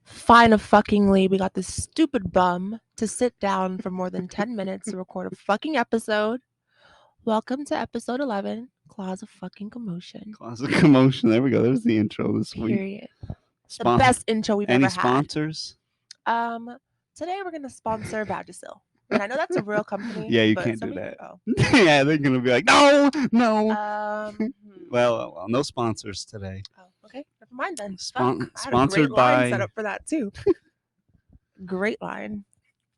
Fine-a-fuckingly, we got this stupid bum to sit down for more than 10 minutes to record a fucking episode. Welcome to episode 11, Kloss of fucking Commotion. Kloss of Commotion. There we go. There's the intro this week. Period. The best intro we've Any ever had. sponsors? Today we're gonna sponsor Vagisil. And I know that's a real company. Yeah, you but can't do somebody- that. Oh. Yeah, they're gonna be like, no. Well, no sponsors today. Oh, okay. Never mind then. Sponsored line by set up for that too. Great line.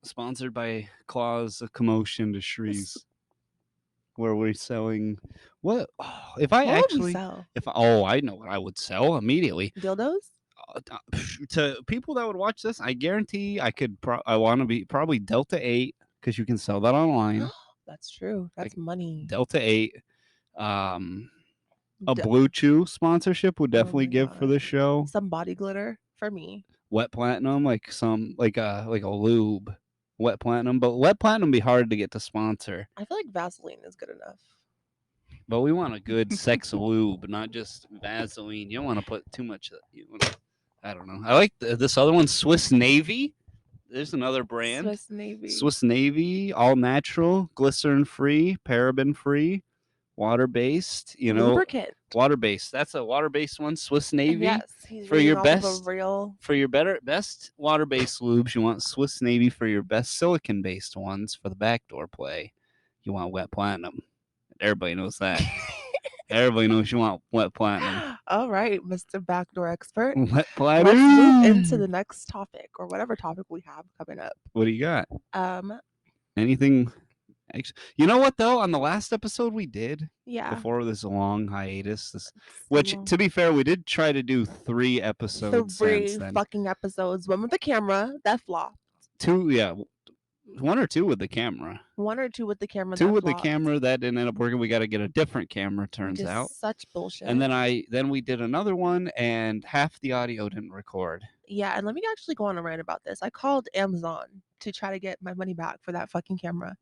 Sponsored by Kloss of Commotion to Shrees, where we're selling what? Oh, if I What would we actually, sell? I know what I would sell immediately. Dildos? To people that would watch this, I guarantee I could. I want to be probably Delta 8 because you can sell that online. That's true. That's money. Delta 8. A Blue Chew sponsorship would definitely give for the show. Some body glitter for me. Wet platinum, like a lube. Wet platinum, but wet platinum be hard to get to sponsor. I feel like Vaseline is good enough. But we want a good sex lube, not just Vaseline. You don't want to put too much. I don't know. I like this other one, Swiss Navy. There's another brand. Swiss Navy, all natural, glycerin free, paraben free, water based. Lubricant. Water based. That's a water based one. Swiss Navy. And yes, he's for your best water based lubes. You want Swiss Navy. For your best silicon based ones, for the backdoor play, you want wet platinum. Everybody knows that. Everybody knows you want wet platinum. All right, Mr. Backdoor Expert. Wet platinum. Let's move into the next topic, or whatever topic we have coming up. What do you got? Anything? You know what though? On the last episode we did, before this long hiatus, which to be fair, we did try to do 3 episodes. 3 fucking episodes. One with the camera that flopped. 2, yeah. 1 or 2 with the camera. 1 or 2 with the camera. 2 with the camera that didn't end up working. We got to get a different camera. Turns out, such bullshit. And then we did another one, and half the audio didn't record. Yeah, and let me actually go on a rant about this. I called Amazon to try to get my money back for that fucking camera,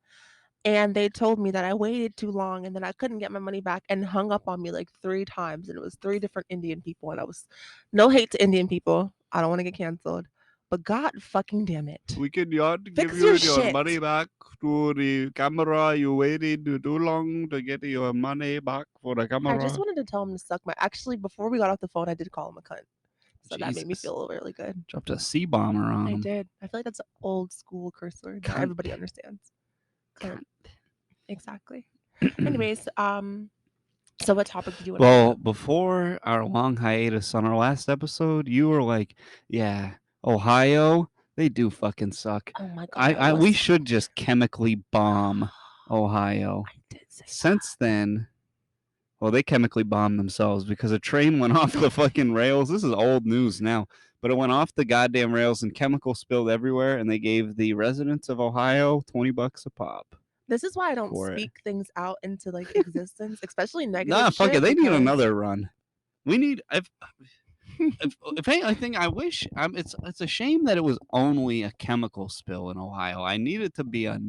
and they told me that I waited too long, and then I couldn't get my money back, and hung up on me like 3 times, and it was 3 different Indian people, and I was no hate to Indian people. I don't want to get canceled. But God fucking damn it. We can not give you your money back to the camera. You waited too long to get your money back for the camera. I just wanted to tell him to suck my... Actually, before we got off the phone, I did call him a cunt. So that made me feel really good. Dropped a C-bomber on him. I did. I feel like that's an old school curse word that everybody understands. Cunt. Exactly. Anyways, so what topic did you want to Well, before our long hiatus on our last episode, you were like, yeah... Ohio, they do fucking suck. Oh my God. We should just chemically bomb Ohio. I did say Since then, well, they chemically bombed themselves because a train went off the fucking rails. This is old news now, but it went off the goddamn rails and chemicals spilled everywhere, and they gave the residents of Ohio $20 a pop. This is why I don't speak things out into like existence, especially negative. Nah, fuck it. They need another run. We need... if anything, I wish it's a shame that it was only a chemical spill in Ohio. I need it to be a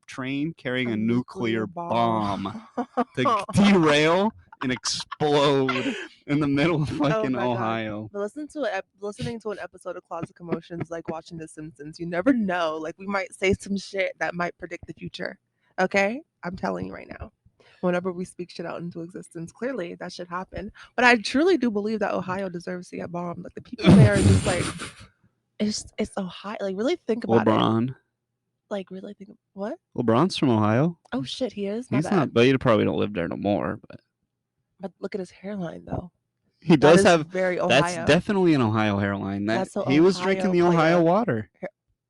train carrying a nuclear bomb to derail and explode in the middle of fucking Ohio. But listening to an episode of Kloss of Commotion is like watching The Simpsons. You never know. Like, we might say some shit that might predict the future. Okay? I'm telling you right now. Whenever we speak shit out into existence, clearly that should happen. But I truly do believe that Ohio deserves to get bombed. Like, the people there are just like, it's Ohio. Like, really think about it. Like, really think what? LeBron's from Ohio. Oh shit, he is. He's not, but he probably don't live there no more. But look at his hairline though. He does have very Ohio. That's definitely an Ohio hairline. He was drinking the Ohio water.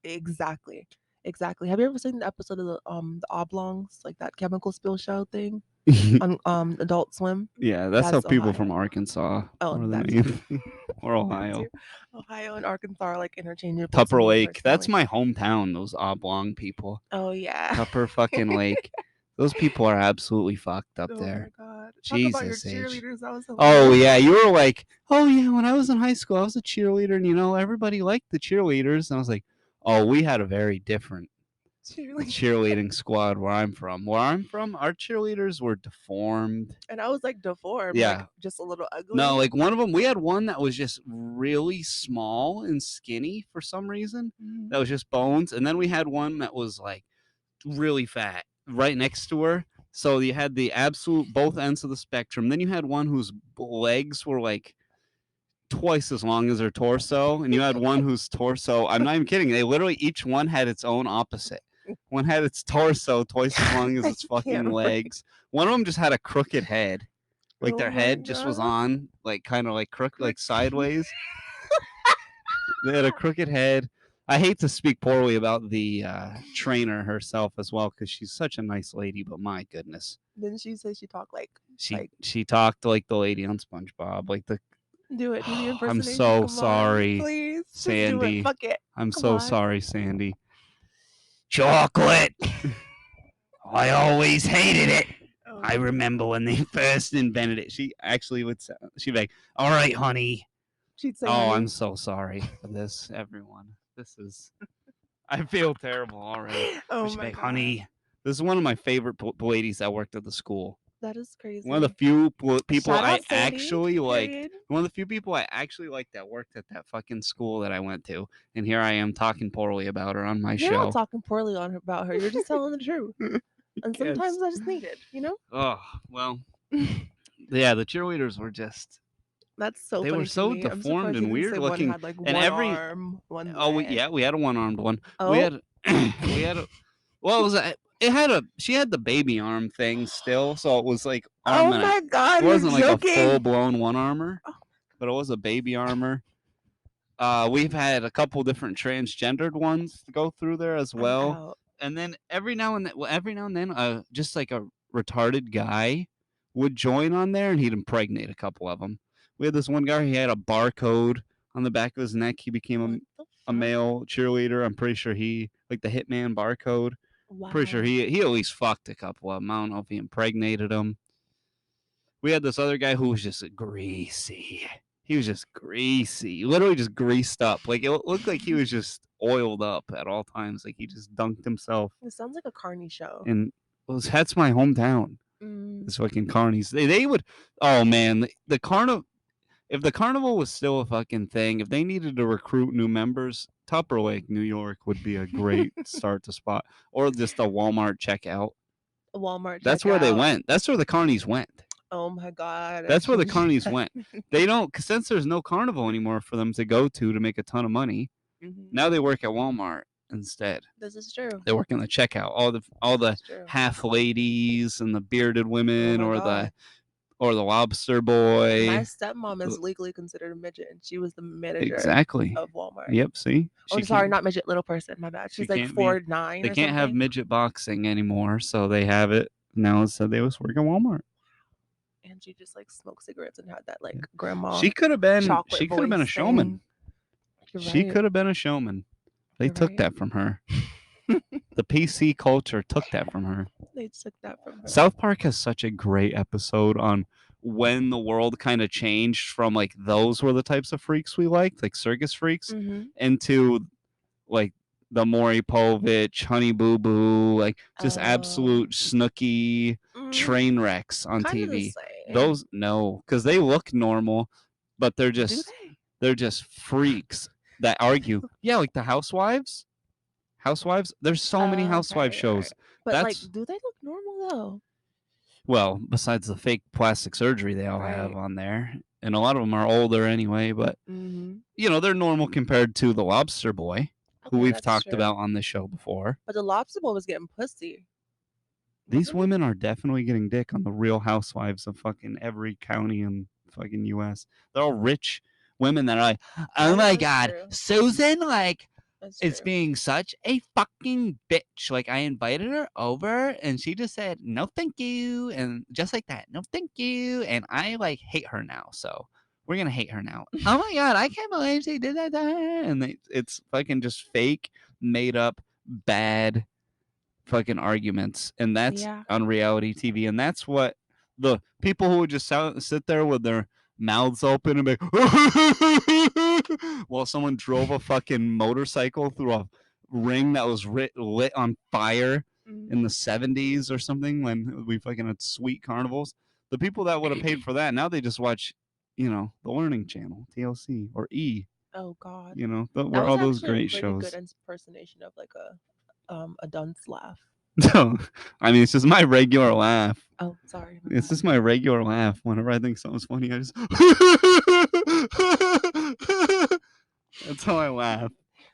Exactly. Have you ever seen the episode of the Oblongs, like that chemical spill show thing on Adult Swim? Yeah, that's how people Ohio. From Arkansas or Ohio. Ohio and Arkansas are like interchangeable. Tupper Lake, that's my hometown. Those Oblong people. Oh yeah. Tupper fucking Lake. Those people are absolutely fucked up there. Oh my God. Jesus. Talk about your cheerleaders. That was oh yeah, you were like, oh yeah, when I was in high school, I was a cheerleader, and everybody liked the cheerleaders, and I was like, oh, we had a very different cheerleading squad where I'm from. Where I'm from, our cheerleaders were deformed. And I was like deformed, like Yeah. just a little No, ugly. like one of them, we had one that was just really small and skinny for some reason. Mhm. That was just bones. And then we had one that was like really fat right next to her. So you had the absolute both ends of the spectrum. Then you had one whose legs were like twice as long as her torso, and you had one whose torso, I'm not even kidding, they literally each one had its own opposite. One had its torso twice as long as I its fucking can't breathe. legs. One of them just had a crooked head. Like Oh their my head just was god. on, like kind of like like Like sideways. They had a crooked head. I hate to speak poorly about the trainer herself as well because she's such a nice lady, but my goodness, then she said she talked like she talked like the lady on SpongeBob, like the do it, do the I'm impersonation. so Come on, sorry, please, just do it. Sandy. Fuck it. I'm Come so on. sorry, Sandy. Chocolate. I always hated it. Oh, I remember when they first invented it. She actually would say, she'd be like, "All right, honey." she'd say, Oh, honey. I'm so sorry for this, everyone. This is. I feel terrible already. Oh She'd be my like, god, "Honey." This is one of my favorite ladies that worked at the school. that is crazy. One of the few people Shout I out Sandy. actually liked. Period. One of the few people I actually liked that worked at that fucking school that I went to. And here I am talking poorly about her on my You're show. not talking poorly on her, about her. You're just telling the truth. And Yes. sometimes I just need it, you know. Oh, well. Yeah, the cheerleaders were just. That's so They funny were to so me. I'm deformed surprised you and didn't weird say one looking. had like And one every. arm, one Oh, leg. we had a one-armed one. Oh, We had. We had a. Well, it was a. It had a. She had the baby arm thing still, so it was like arm oh and my god, it you're wasn't like a joking. full-blown one-armor, Oh. but it was a baby armor. We've had a couple different transgendered ones go through there as I'm well, out. and then every now and then, just like a retarded guy would join on there, and he'd impregnate a couple of them. We had this one guy; he had a barcode on the back of his neck. He became What the a fuck? male cheerleader. I'm pretty sure he like the Hitman barcode. Wow. Pretty sure he at least fucked a couple of them. I don't know if he impregnated them. We had this other guy who was just greasy. He was just greasy, literally just greased up. Like it looked like he was just oiled up at all times. Like he just dunked himself. It sounds like a carny show. And that's my hometown. Mm. This fucking carnies. They would. Oh man, the carnival. If the carnival was still a fucking thing, if they needed to recruit new members, Tupper Lake, New York would be a great start to spot, or just a Walmart checkout. A Walmart. That's where they checkout. went. That's where the carnies went. Oh my god. That's where the carnies went. They don't, cause since there's no carnival anymore for them to go to make a ton of money. Mhm. Now they work at Walmart instead. This is true. They work in the checkout. All the It's true. half ladies and the bearded women, Oh my or God. the lobster boy. My stepmom is legally considered a midget, and she was the manager Exactly. of Walmart. Yep. See. Oh, sorry, not midget, little person. My bad. she She's like can't be- 4'9". They or can't have something. midget boxing anymore, so they have it now. So they was working Walmart. And she just like smoked cigarettes and had that like grandma. She could have been. chocolate She could have been a voice showman. thing. You're She right. could have been a showman. They You're took right. that from her. The PC culture took that from her. They took that from her. South Park has such a great episode on when the world kind of changed from like those were the types of freaks we liked, like circus freaks, Mm-hmm. into like the Maury Povich, Honey Boo Boo, like just absolute snooky train wrecks on Kind of the TV. same. Those no, because they look normal, but they're Do just they? they're just freaks that argue. Yeah, like the Housewives. Housewives. There's so many housewife Okay, shows. right. But That's like, do they look normal though? well, besides the fake plastic surgery they all have Right. on there, and a lot of them are older anyway. But Mm-hmm. you know they're normal compared to the Lobster Boy, who we've that's talked true. about on the show before. But the lobster boy was getting pussy. These Wasn't he? women are definitely getting dick on the Real Housewives of fucking every county in fucking U.S. They're all rich women that are like, oh my That's god, true. Susan, like, That's is true. being such a fucking bitch. Like, I invited her over and she just said, no, thank you. And just like that, no, thank you. And I, like, hate her now. So we're going to hate her now. Oh my God, I can't believe she did that to her. And it's fucking just fake, made up, bad fucking arguments. And that's Yeah. on reality TV. And that's what the people who would just sit there with their mouths open and be while someone drove a fucking motorcycle through a ring that was lit on fire Mhm. in the 70s or something when we fucking had sweet carnivals. The people that would have paid for that, now they just watch, the Learning Channel, TLC, or E. Oh God, that Where was all those actually a great pretty good shows. impersonation of like a dunce laugh. No, I mean, it's just my regular laugh. Oh, sorry. My It's bad. just my regular laugh. Whenever I think something's funny, I just. That's how I laugh.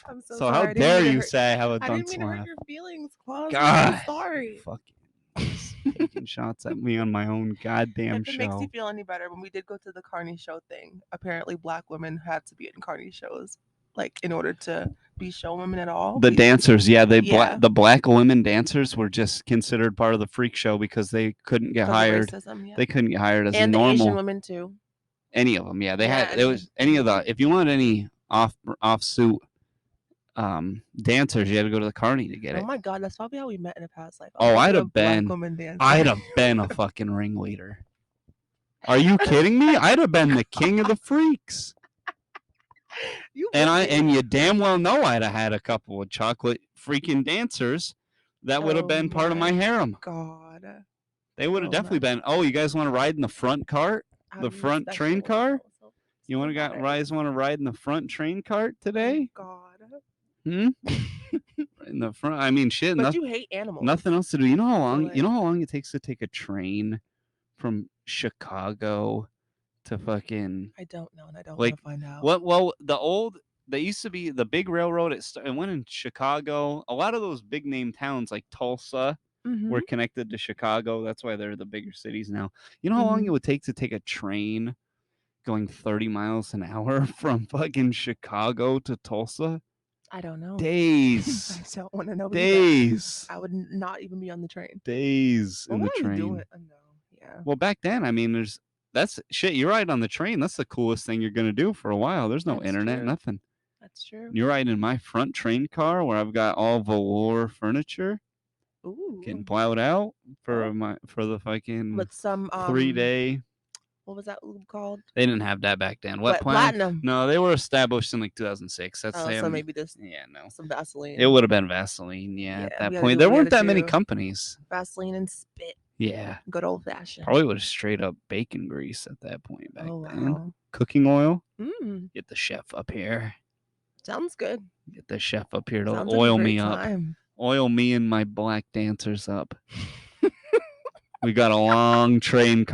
I'm so So how sorry. I didn't dare mean to you hurt. say I have a I didn't dunce mean to hurt laugh? your feelings, Kloss. I'm so God, sorry. fucking just taking shots at me on my own goddamn If it makes you show. feel any better, when we did go to the Carney show thing, apparently black women had to be in Carney shows, like in order to be show women at all. The dancers, yeah, Yeah, the black women dancers were just considered part of the freak show because they couldn't get because of hired. racism. Yeah, They couldn't get hired as a and the Asian normal women too. any of them. Yeah, they Yeah, had there was any of the if you want any off suit dancers, you had to go to the Carney to get Oh it. my God, that's probably how we met in a past life. Oh, I'd be a black woman dancer. I'd have been a fucking ringleader. Are you kidding me? I'd have been the king of the freaks. You And you damn well know I'd have had a couple of chocolate freaking dancers that would have been part of my harem. God, They would have Oh definitely my been. Oh, you guys want to ride in the front cart, I the mean, front that's train so car? so- so You want to nice. guys want to ride in the front train cart today? God. Hmm. In the front. I mean, shit. But you hate animals. Nothing else to do. You know how So, long? like- You know how long it takes to take a train from Chicago to fucking. I don't know, and I don't Like, want to find out. What? Well, they used to be the big railroad. It went in Chicago. A lot of those big name towns like Tulsa Mhm. were connected to Chicago. That's why they're the bigger cities now. You know how long it would take to take a train going 30 miles an hour from fucking Chicago to Tulsa? I don't know. Days. I don't want to know either. Days. I would not even be on the train. Days What in the would I be train. doing? No. Yeah. Well, back then, I mean, that's shit. You ride on the train. That's the coolest thing you're gonna do for a while. There's no That's internet, true. nothing. That's true. You're riding in my front train car where I've got all velour furniture, Ooh. getting plowed out for Oh. the fucking With some 3-day. What was that lube called? They didn't have that back then. Wet Platinum. No, they were established in like 2006. That's So maybe just no. some Vaseline. It would have been Vaseline, yeah. At that we point, gotta there we weren't gotta that many do companies. Vaseline and spit. Yeah, Good old fashioned. probably would have straight up bacon grease at that point back Oh then. wow. Cooking oil. Mm, Get the chef up here. sounds good. Get the chef up here to Sounds like a oil great me up. time. Oil me and my black dancers up. We got a long train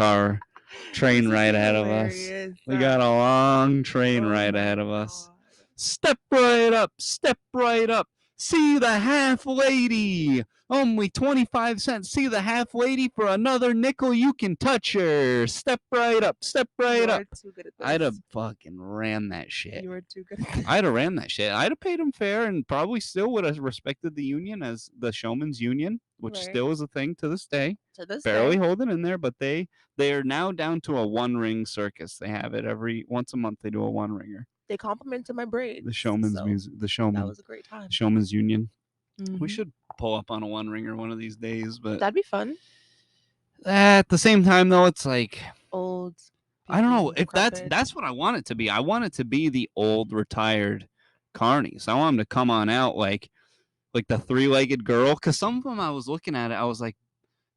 ride ahead of us. Hilarious. We got a long train Oh ride my ahead of us. God. Step right up. Step right up. See the half lady. Only 25 cents. See the half lady for another nickel. You can touch her. Step right up. Step right You up. are too good at this. I'd have fucking ran that shit. You are too good at this. I'd have ran that shit. I'd have paid him fair and probably still would have respected the union as the showman's union, which Right. still is a thing to this day. To this Barely day. holding in there, but they are now down to a one ring circus. They have it once a month. They do a one ringer. They complimented my braids. The showman's so music. The That showman. was a great time. Showman's union. We Mhm. should pull up on a one ringer one of these days, but That'd be fun. at the same time though, it's like Old. I don't know if decrepit. that's what I want it to be. I want it to be the old retired carnies. I want them to come on out like the three-legged girl. Because some of them I was looking at it, I was like,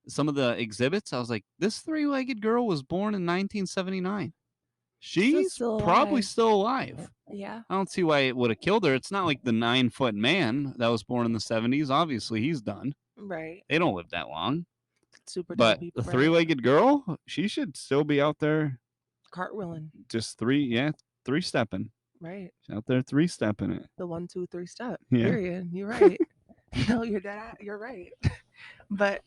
some of the exhibits, I was like, this three-legged girl was born in 1979. She's still probably alive. still alive. Yeah. I don't see why it would have killed her. It's not like the 9-foot man that was born in the 70s. Obviously, he's done. Right. They don't live that long. Super But dumb people. the three-legged girl, she should still be out there Cartwheeling. just three-stepping. Right. She's out there three-stepping it. The 1, 2, 3 step. Yeah. Period. You're right. No, you're right. But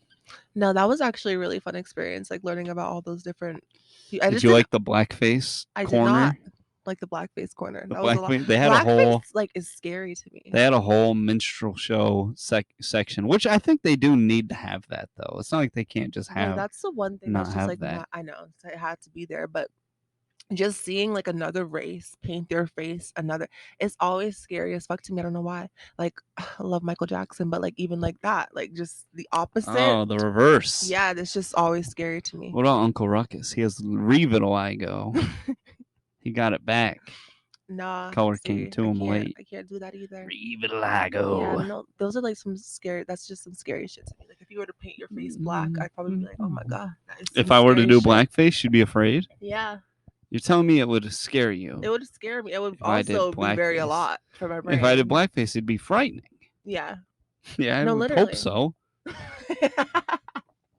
no, that was actually a really fun experience, like learning about all those different. Did you like the blackface I did corner? not like the blackface corner. The That was a lot. blackface. They had a whole. Blackface, like, is scary to me. They had a whole minstrel show section, which I think they do need to have that though. It's not like they can't just Well, have. that's the one thing not that's just have like that. I know it had to be there, but just seeing like another race paint their face it's always scary as fuck to me. I don't know why. Like I love Michael Jackson, but like even like that, like just the opposite. Oh, the reverse. Yeah, that's just always scary to me. What about Uncle Ruckus? He has revitiligo. He got it back. Nah, Color came see, to him late. I can't do that either. Yeah, Revelago. no, those are like some scary. That's just some scary shit to me. Like if you were to paint your face black, I'd probably be like, oh my god, that is some If I were to scary do shit. blackface, you'd be afraid. Yeah, You're telling me it would scare you it would scare me. It would if I did also be very a blackface. lot for my If I did brain. blackface, it'd be frightening. Yeah, Yeah, I no, would hope literally. so.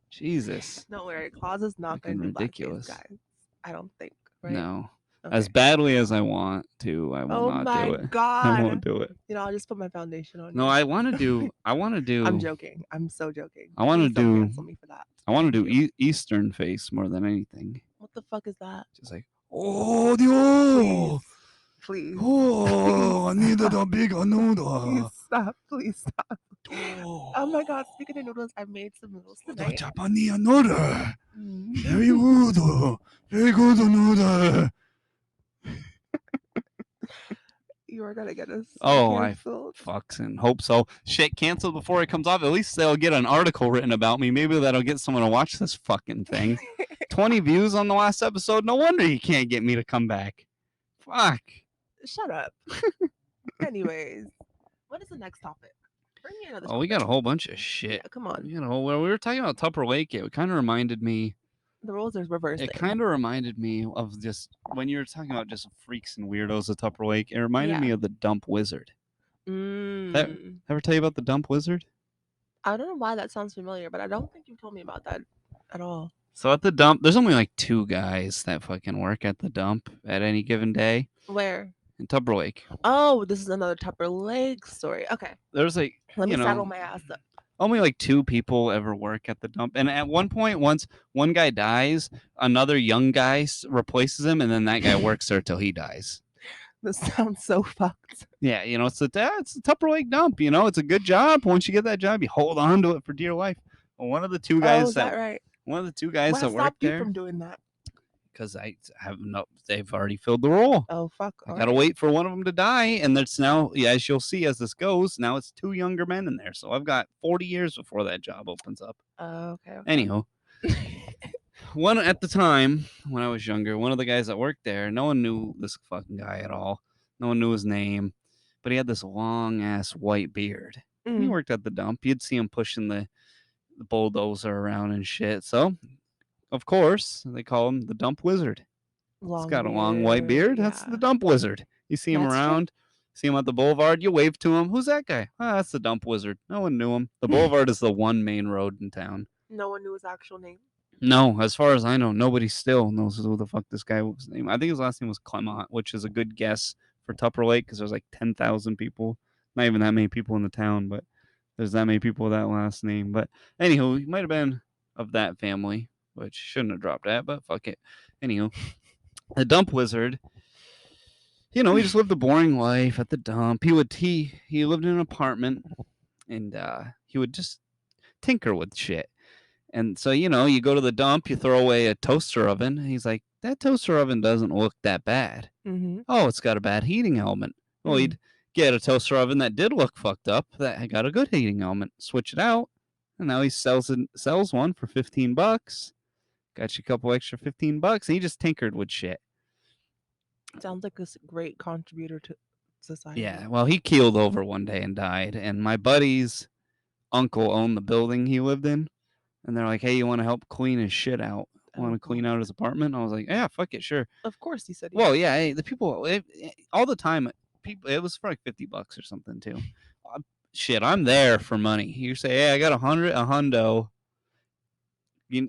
Jesus. Don't worry, Kloss is not Fucking gonna do blackface, ridiculous. guys. I don't think. Right? No. Okay. As badly as I want to, I will Oh not my do it. I god. won't do it. You know, I'll just put my foundation on No, you. I want to do. I'm joking. I'm so joking. I want to Please don't do. cancel me for that. I want to Thank do you. Eastern face more than anything. What the fuck is that? Just like, oh, Dios. Please. Oh, I needed a big Please noodle. stop. Please stop. Oh my god, speaking of noodles, I made some noodles The tonight. Japanese noodle. Mm. Very good. Very good noodle. You are gonna get us canceled. canceled. Fucks and hope so. Shit, canceled before it comes off. At least they'll get an article written about me. Maybe that'll get someone to watch this fucking thing. 20 views on the last episode. No wonder you can't get me to come back. Fuck. Shut up. Anyways, what is the next topic? Bring me another Oh, we got a whole bunch of shit. Yeah, come on. You know, when we were talking about Tupper Lake, it kind of reminded me. The roles are reversed. It kind of reminded me of just when you were talking about just freaks and weirdos of Tupper Lake. It reminded me of the Dump Wizard. Ever tell you about the Dump Wizard? I don't know why that sounds familiar, but I don't think you told me about that at all. So at the dump, there's only like 2 guys that fucking work at the dump at any given day. Where? In Tupper Lake. Oh, this is another Tupper Lake story. Okay. There's like, let me saddle my ass up. Only like 2 people ever work at the dump. And at one point, once one guy dies, another young guy replaces him, and then that guy works there till he dies. This sounds so fucked. Yeah, it's the Tupper Lake dump. It's a good job. Once you get that job, you hold on to it for dear life. Well, one of the 2 guys is that right? One of the 2 guys that work there. What stopped you from doing that? Because they've already filled the role. Oh fuck! I gotta wait for one of them to die, and that's now, as you'll see as this goes, now it's 2 younger men in there. So I've got 40 years before that job opens up. Oh, okay. Anyhow, one at the time when I was younger, one of the guys that worked there, no one knew this fucking guy at all. No one knew his name, but he had this long ass white beard. He worked at the dump. You'd see him pushing the bulldozer around and shit. So, of course, they call him the Dump Wizard. He's got a long white beard. Yeah. That's the Dump Wizard. You see him around, see him at the boulevard, you wave to him. Who's that guy? Oh, that's the Dump Wizard. No one knew him. The boulevard is the one main road in town. No one knew his actual name? No, as far as I know, nobody still knows who the fuck this guy was named. I think his last name was Clement, which is a good guess for Tupper Lake because there's like 10,000 people. Not even that many people in the town, but there's that many people with that last name. But anywho, he might have been of that family, which shouldn't have dropped that, but fuck it. Anywho, the Dump Wizard, he just lived a boring life at the dump. He lived in an apartment, and he would just tinker with shit. And so, you go to the dump, you throw away a toaster oven. And he's like, that toaster oven doesn't look that bad. Mm-hmm. Oh, it's got a bad heating element. Well, he'd get a toaster oven that did look fucked up, that got a good heating element, switch it out, and now he sells one for $15. Got you a couple extra $15, and he just tinkered with shit. Sounds like a great contributor to society. Yeah, well, he keeled over one day and died, and my buddy's uncle owned the building he lived in, and they're like, hey, you want to help clean his shit out? Want to clean out his apartment? I was like, yeah, fuck it, sure. Of course he said. Well, yeah, the people, all the time, it was for like $50 or something too. Shit, I'm there for money. You say, hey, I got a hundo.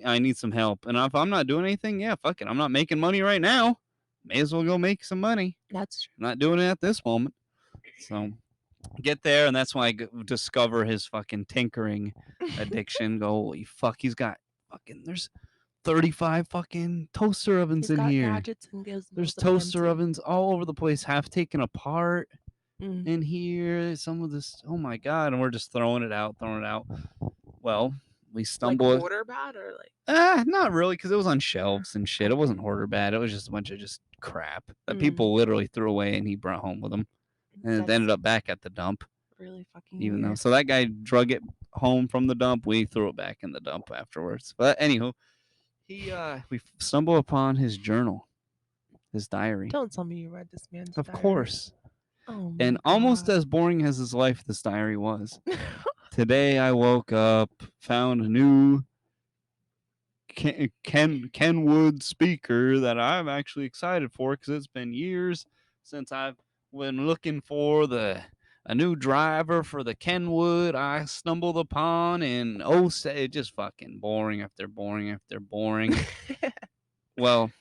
I need some help. And if I'm not doing anything, yeah, fuck it. I'm not making money right now. May as well go make some money. That's true. I'm not doing it at this moment. So get there, and that's why I discover his fucking tinkering addiction. Go, holy fuck, he's got fucking, there's 35 fucking toaster ovens in here. Gadgets and there's toaster ovens all over the place, half taken apart in here. Some of this, oh my god, and we're just throwing it out. Well, we stumbled. Like hoarder bad or like? Not really, because it was on shelves and shit. It wasn't hoarder bad. It was just a bunch of just crap that people literally threw away and he brought home with him. And it ended up back at the dump. Really fucking even weird. though, so that guy drug it home from the dump. We threw it back in the dump afterwards. But anywho, we stumble upon his journal. his diary. Don't tell me you read this man's Of diary. course. Oh my And god. almost as boring as his life, this diary was. Today I woke up, found a new Kenwood speaker that I'm actually excited for because it's been years since I've been looking for a new driver for the Kenwood I stumbled upon, and say just fucking boring after boring after boring. Well,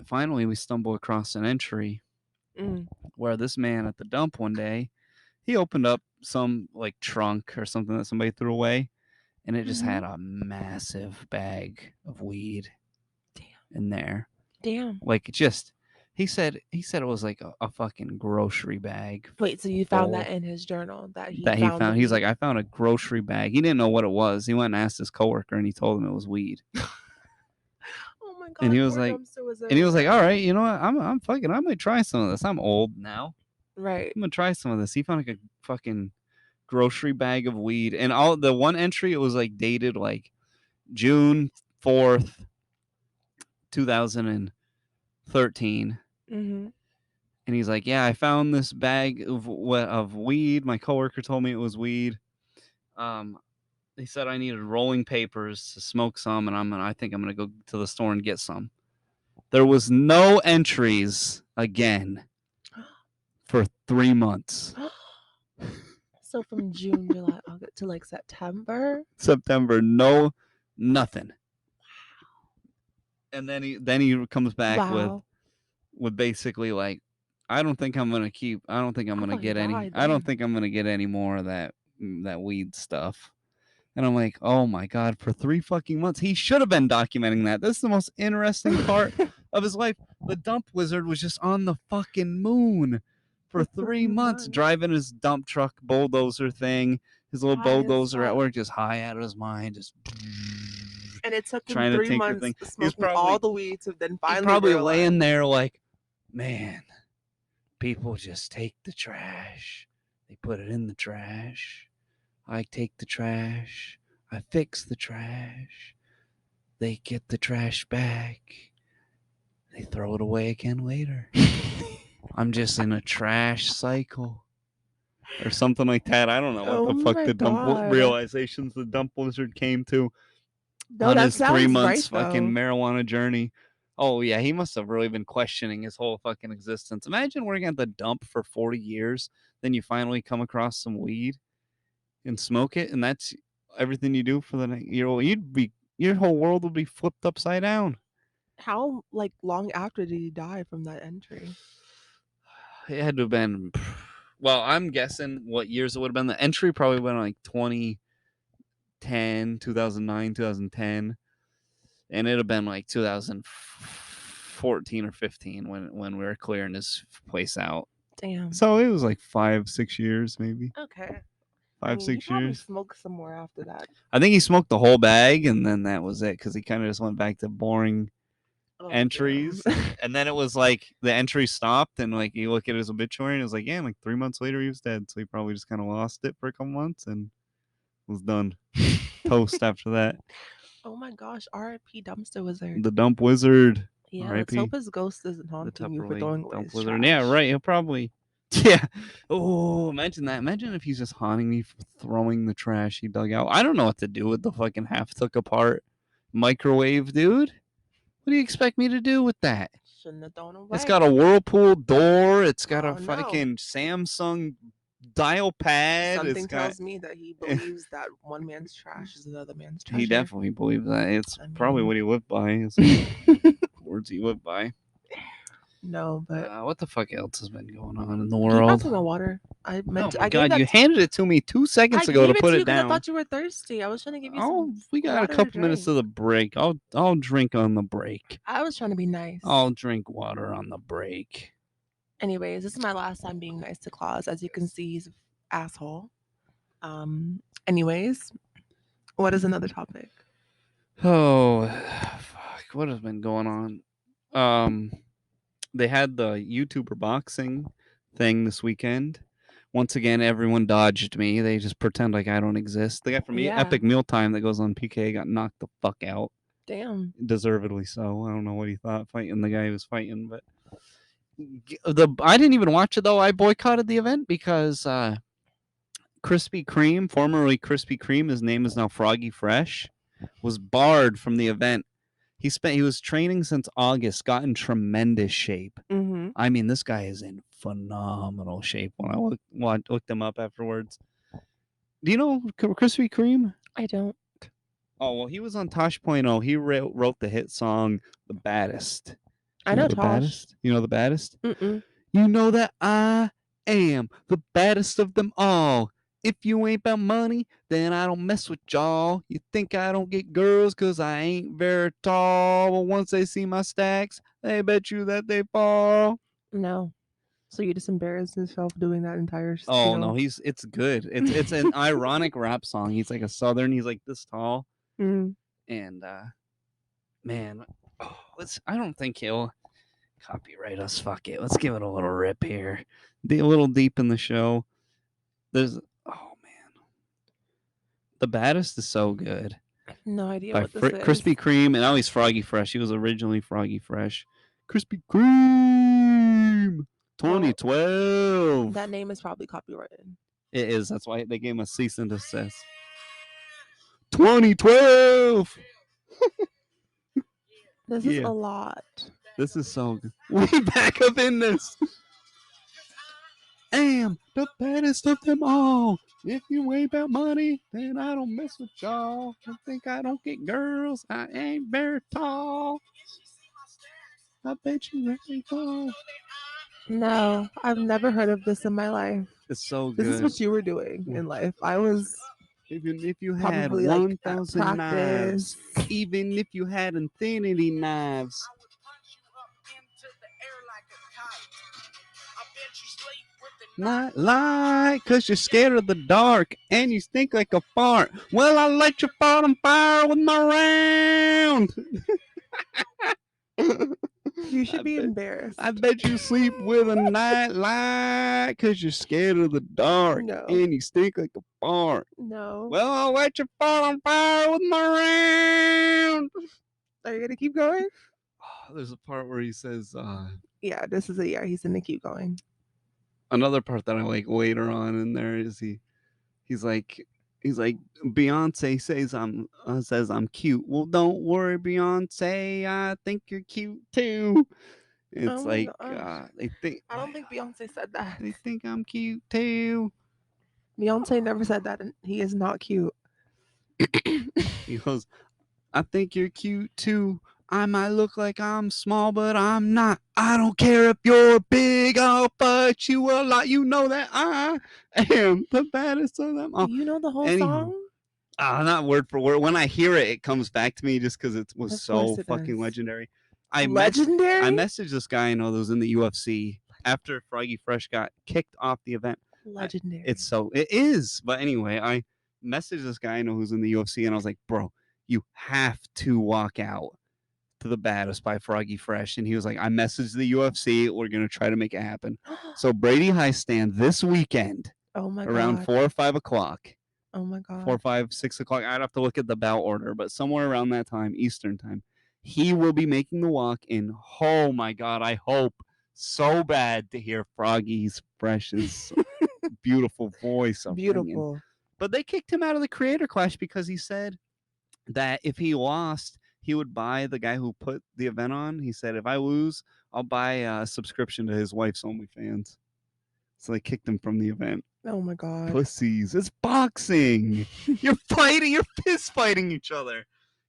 finally we stumble across an entry where this man at the dump one day, he opened up some like trunk or something that somebody threw away, and it just had a massive bag of weed in there. Damn. Like just he said it was like a fucking grocery bag. Wait, so you found that in his journal that he found the He's like, weed? I found a grocery bag. He didn't know what it was. He went and asked his coworker, and he told him it was weed. Oh my And god, he was poor like, dumpster was and he was like, all right, you know what? I'm fucking. I might try some of this. I'm old now. Right. I'm gonna try some of this. He found like a fucking grocery bag of weed, and all the one entry, it was like dated like June 4th, 2013. Mm-hmm. And he's like, yeah, I found this bag of weed. My coworker told me it was weed. He said I needed rolling papers to smoke some, and I think I'm gonna go to the store and get some. There was no entries again for 3 months. So from June, July, August to like September. September, no, nothing. And then he comes back Wow. with basically like, I don't think I'm gonna get any. Died I don't then. think I'm gonna get any more of that weed stuff. And I'm like, oh my god, for 3 fucking months, he should have been documenting that. This is the most interesting part of his life. The dump wizard was just on the fucking moon for 3 months, driving his dump truck bulldozer thing, his little bulldozer at work, just high out of his mind, just. And it took him trying to 3 tinker months thing. smoking all the weed to then He's finally probably realize. laying there like, man, people just take the trash. They put it in the trash. I take the trash. I fix the trash. They get the trash back. They throw it away again later. I'm just in a trash cycle. Or something like that. I don't know what the fuck the dump realizations the dump wizard came to on his 3 months fucking marijuana journey. Oh yeah, he must have really been questioning his whole fucking existence. Imagine working at the dump for 40 years, then you finally come across some weed and smoke it, and that's everything you do for the next year. Your whole world would be flipped upside down. How long after did he die from that entry? It had to have been. Well, I'm guessing what years it would have been. The entry probably went like 2010, 2009, 2010, and it'd have been like 2014 or 15 when we were clearing this place out. Damn. So it was like 5-6 years, maybe. Okay. 5-6 he years. Smoked some more after that. I think he smoked the whole bag, and then that was it because he kind of just went back to boring entries. And then it was like the entry stopped, and like you look at his obituary, and it was like, yeah, like 3 months later he was dead. So he probably just kind of lost it for a couple months and was done. Toast after that. Oh my gosh, R.I.P Dumpster Wizard. The dump wizard. Yeah, let's hope his ghost isn't haunting you for throwing away his trash. Yeah, right. He'll probably. Yeah. Oh, imagine that. Imagine if he's just haunting me for throwing the trash he dug out. I don't know what to do with the fucking half took apart microwave, dude. What do you expect me to do with that? Shouldn't have thrown away. It's got a Whirlpool door. It's got a fucking Samsung dial pad. Something tells me that he believes that one man's trash is another man's treasure. He definitely believes that. It's probably what he lived by. Words he lived by. No, but what the fuck else has been going on in the world? Some water. I meant. Oh my god! You handed it to me 2 seconds ago to put it down. I thought you were thirsty. I was trying to give you some. We got a couple minutes to the break. I'll drink on the break. I was trying to be nice. I'll drink water on the break. Anyways, this is my last time being nice to Kloss. As you can see, he's an asshole. Anyways, what is another topic? Oh, fuck! What has been going on? They had the YouTuber boxing thing this weekend. Once again, everyone dodged me. They just pretend like I don't exist. The guy from Epic Mealtime that goes on PK got knocked the fuck out. Damn. Deservedly so. I don't know what he thought fighting the guy he was fighting, but I didn't even watch it though. I boycotted the event because Krispy Kreme, formerly Krispy Kreme, his name is now Froggy Fresh, was barred from the event. He was training since August, got in tremendous shape. Mm-hmm. I mean, this guy is in phenomenal shape. When I looked him up afterwards, do you know Krispy Kreme? I don't. Oh well, he was on Tosh Point oh. He wrote the hit song "The Baddest." I You know know the Tosh. baddest. You know the baddest. Mm-mm. You know that I am the baddest of them all. If you ain't about money, then I don't mess with y'all. You think I don't get girls cause I ain't very tall. But once they see my stacks, they bet you that they fall. No. So you just embarrassed yourself doing that entire Oh spiel. no, it's good. It's an ironic rap song. He's like a southern, he's like this tall. Mm. And man, I don't think he'll copyright us. Fuck it. Let's give it a little rip here. A little deep in the show. There's oh man, the baddest is so good No idea by what this is. Krispy Kreme, and now he's Froggy Fresh. He was originally Froggy Fresh. Krispy Kreme, Well, 2012. that name is probably copyrighted. It is. That's why they gave him a cease and desist. 2012. This is Yeah, a lot. this is so good. We back up in this. Am the baddest of them all. If you ain't about money, then I don't mess with y'all. You think I don't get girls? I ain't very tall. I bet you ain't fall. No, I've never heard of this in my life. It's so This is good. what you were doing in life. I was Even if you had probably like at 1,000 practice. knives, even if you had infinity knives, not lie, cause you're scared of the dark and you stink like a fart. Well, I light your fart on fire with my round. You should I be bet, embarrassed. I bet you sleep with a night light cause you're scared of the dark No. and you stink like a fart. No. Well, I'll light your fart on fire with my round. Are you gonna keep going? There's a part where he says, Yeah, this is a yeah. He's gonna keep going. another part that I like later on in there is he's like Beyonce says I'm cute. Well, don't worry, Beyonce. I think you're cute too. Oh It's my like gosh. they think I don't think Beyonce said that. they think I'm cute too. Beyonce never said that, and he is not cute. He goes, I think you're cute too. I might look like I'm small, but I'm not. I don't care if you're big. I'll fight you a lot. You know that I am the baddest of them all. You know the whole Anywho, song? not word for word. When I hear it, it comes back to me just because it was Of so course it fucking does. legendary. I Legendary? messaged this guy I know that was in the UFC after Froggy Fresh got kicked off the event. Legendary. It is. But anyway, I messaged this guy I know who's in the UFC, and I was like, bro, you have to walk out to the baddest by Froggy Fresh. And he was like, I messaged the UFC. We're gonna try to make it happen. So Brady High stand this weekend Oh my around god. 4 or 5 o'clock. Oh my god. 4, 5, 6 o'clock. I'd have to look at the bout order, but somewhere around that time, Eastern time, he will be making the walk. And oh my god, I hope so bad to hear Froggy's Fresh's beautiful voice. Beautiful. But they kicked him out of the Creator Clash because he said that if he lost, he would buy the guy who put the event on. He said, if I lose, I'll buy a subscription to his wife's OnlyFans. So they kicked him from the event. Oh my god. Pussies. It's boxing. You're fighting. You're fist fighting each other.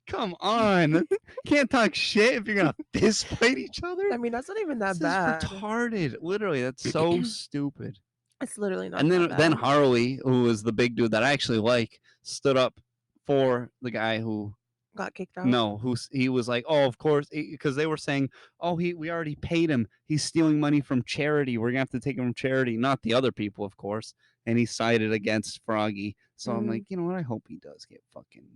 Come on. Can't talk shit if you're going to fist fight each other. I mean, that's not even that This bad. is retarded. Literally, that's so stupid. It's literally not And that then bad. Harley, who was the big dude that I actually like, stood up for the guy who Got kicked out. no, he was like, oh, of course, because they were saying, oh, we already paid him. He's stealing money from charity. We're gonna have to take him from charity, not the other people, of course. And he sided against Froggy. So I'm like, you know what? I hope he does get fucking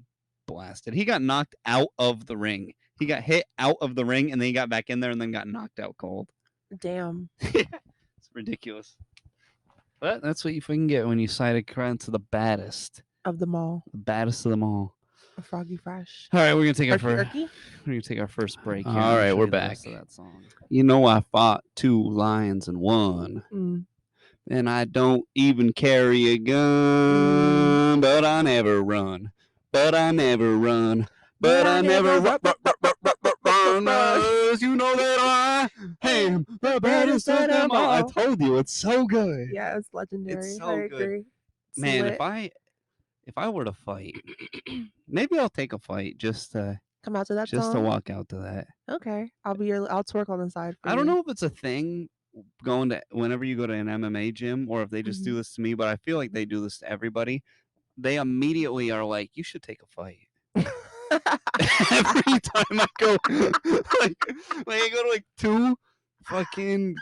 blasted. He got knocked out of the ring. He got hit out of the ring, and then he got back in there, and then got knocked out cold. Damn. It's ridiculous. But that's what you fucking get when you side against the baddest Of them all. the baddest of them all. A Froggy Fresh. All right, we're gonna take our Irky? first break here. All and right, show we're you the back. rest of that song. You know, I fought 2 lions and 1. Mm. And I don't even carry a gun, but I never run. But I never run. But I never run. You know that I am the baddest of them all. I told you, it's so good. Yeah, it's legendary. It's so I good. agree. It's Man, lit. if I were to fight, maybe I'll take a fight just to Come out to that song. walk out to that. Okay, I'll twerk on the side. For I don't you. know if it's a thing going to whenever you go to an MMA gym or if they just do this to me, but I feel like they do this to everybody. They immediately are like, "You should take a fight." Every time I go, like I go to like 2 fucking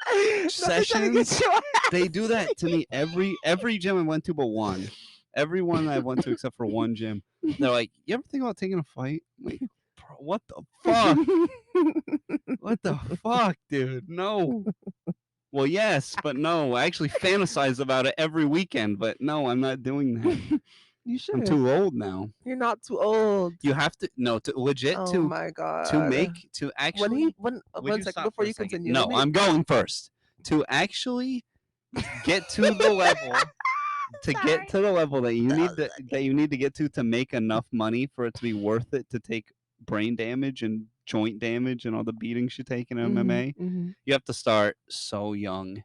sessions, they do that to me every gym I went to, but one. Every one I went to except for one gym, they're like, "You ever think about taking a fight?" I'm like, bro, what the fuck? What the fuck, dude? No. Well, yes, but no. I actually fantasize about it every weekend, but no, I'm not doing that. You should. I'm too old now. You're not too old. You have to legit Oh to my god. to actually. One second stop before for a you second? continue. No, I'm going first. To actually get to the level. To get to the level that you need to get to make enough money for it to be worth it to take brain damage and joint damage and all the beatings you take in MMA, you have to start so young.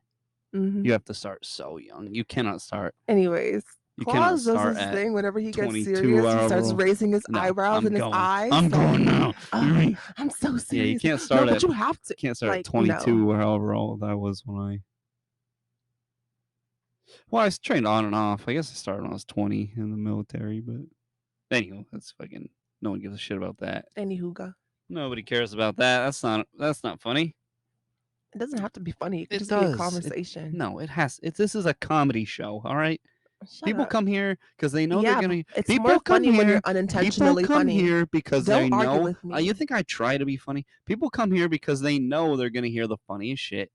You have to start so young. You cannot start. Anyways, You cannot Kloss does start this at thing whenever he gets 22 serious. He starts hour- raising his No, eyebrows I'm and his going. eyes. I'm like, going now. "Oh, I'm so serious. Yeah, you can't No, start but at you have to. can't start like, at 22 no. or however old I was when I. Well, I trained on and off. I guess I started when I was 20 in the military, but anyway, that's fucking. No one gives a shit about that. Any hooga. Nobody cares about that. That's not funny. It doesn't have to be funny. It could It just does. be a conversation. No, it has. This is a comedy show. All right. Shut People up. come here because they know Yeah, they're gonna. it's People more come funny when here. you're unintentionally People come funny. here because Don't they argue know. with me. You think I try to be funny? People come here because they know they're gonna hear the funniest shit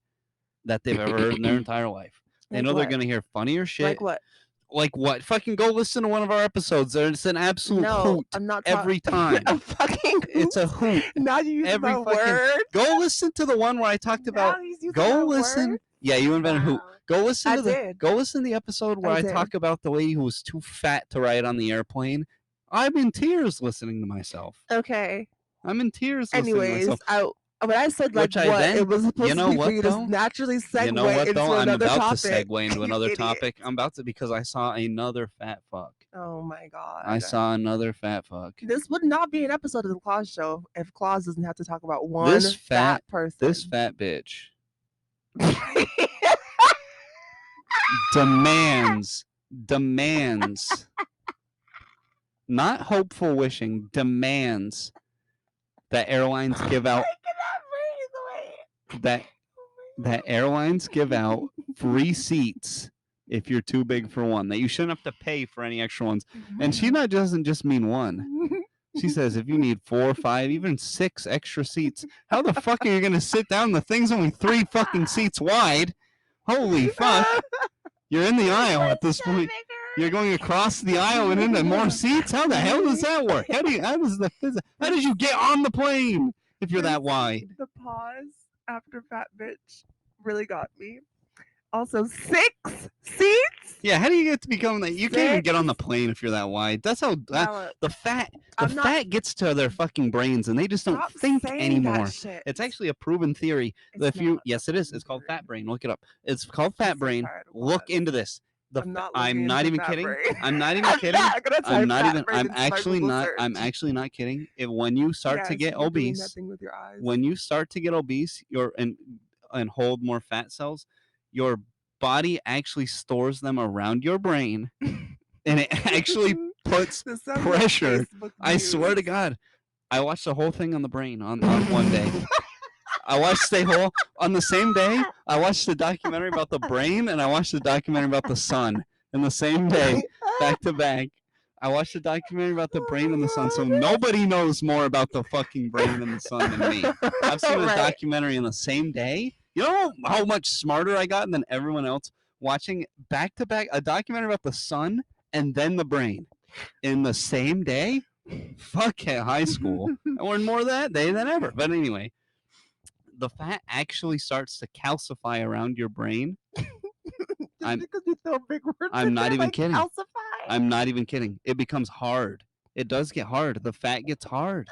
that they've ever heard in their entire life. They Like know they're what? gonna hear funnier shit. Like what? Like what? Fucking go listen to one of our episodes. It's an absolute No, hoot I'm not every time. A fucking It's a hoot. Now you use Every my fucking- word. Go listen to the one where I talked about. Now he's using Go my listen. word? Yeah, you invented hoot. Wow. Go listen I to the. did. Go listen to the episode where I I did. talk about the lady who was too fat to ride on the airplane. I'm in tears listening to myself. Okay. I'm in tears listening to Anyways, myself. when I said like Which I what, then- it was supposed you know to be what, for you though? to naturally segue You know what into though? I'm another about topic. to segue into You another idiot. topic. I'm about to because I saw another fat fuck. Oh my god. I saw another fat fuck. This would not be an episode of the Kloss Show if Kloss doesn't have to talk about one This fat person. This fat bitch demands, not hopeful wishing, demands that airlines give out that airlines give out free seats if you're too big for one. That you shouldn't have to pay for any extra ones. And she doesn't just mean one. She says if you need 4, 5, even 6 extra seats, how the fuck are you gonna sit down? The thing's only 3 fucking seats wide. Holy fuck! You're in the aisle at this point. You're going across the aisle and into more seats. How the hell does that work? How did you get on the plane if you're that wide? The pause after fat bitch really got me. Also, 6 seats. Yeah, how do you get to become that? You can't even get on the plane if you're that wide. That's how the fat gets to their fucking brains and they just don't think anymore. It's actually a proven theory. Yes, it is. It's called fat brain. Look it up. It's called fat brain. Look into this. I'm not even kidding. I'm not even kidding. I'm actually not kidding. When you start to get obese, when you start to get obese, and hold more fat cells, your body actually stores them around your brain, and it actually puts pressure. I swear to God, I watched the whole thing on the brain on one day. I watched on the same day. I watched the documentary about the brain, and I watched the documentary about the sun in the same day, back to back. I watched the documentary about the brain and the sun, so nobody knows more about the fucking brain and the sun than me. I've seen a documentary in the same day. You know how much smarter I got than everyone else watching back to back a documentary about the sun and then the brain in the same day? Fuck high school. I learned more that day than ever. But anyway, the fat actually starts to calcify around your brain. Just because you throw big words I'm in not there, even like kidding. calcify. I'm not even kidding. It becomes hard. It does get hard. The fat gets hard.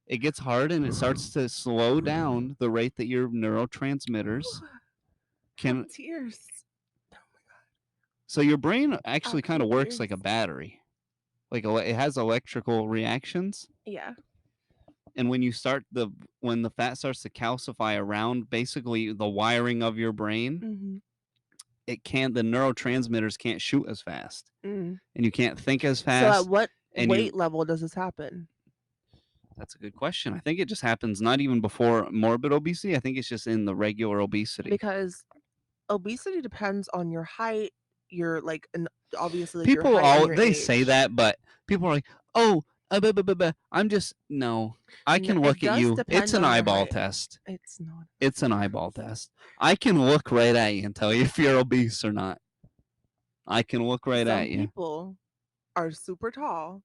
It gets hard and it starts to slow down the rate that your neurotransmitters can. Tears. So your brain actually kind of Actual works like a tears. battery. Like it has electrical reactions. Yeah. And when the fat starts to calcify around basically the wiring of your brain, Mm-hmm. the neurotransmitters can't shoot as fast. Mm. And you can't think as So at fast. what And weight level does this happen? That's a good question. I think it just happens not even before morbid obesity. I think it's just in the regular obesity. Because obesity depends on your height, your like, and obviously like your People height and your they age. say that, but people are like, "Oh, I'm just no. I can look at you. It's an eyeball test. It's not. It's an eyeball test. I can look right at you and tell you if you're obese or not. I can look right Some at you." people are super tall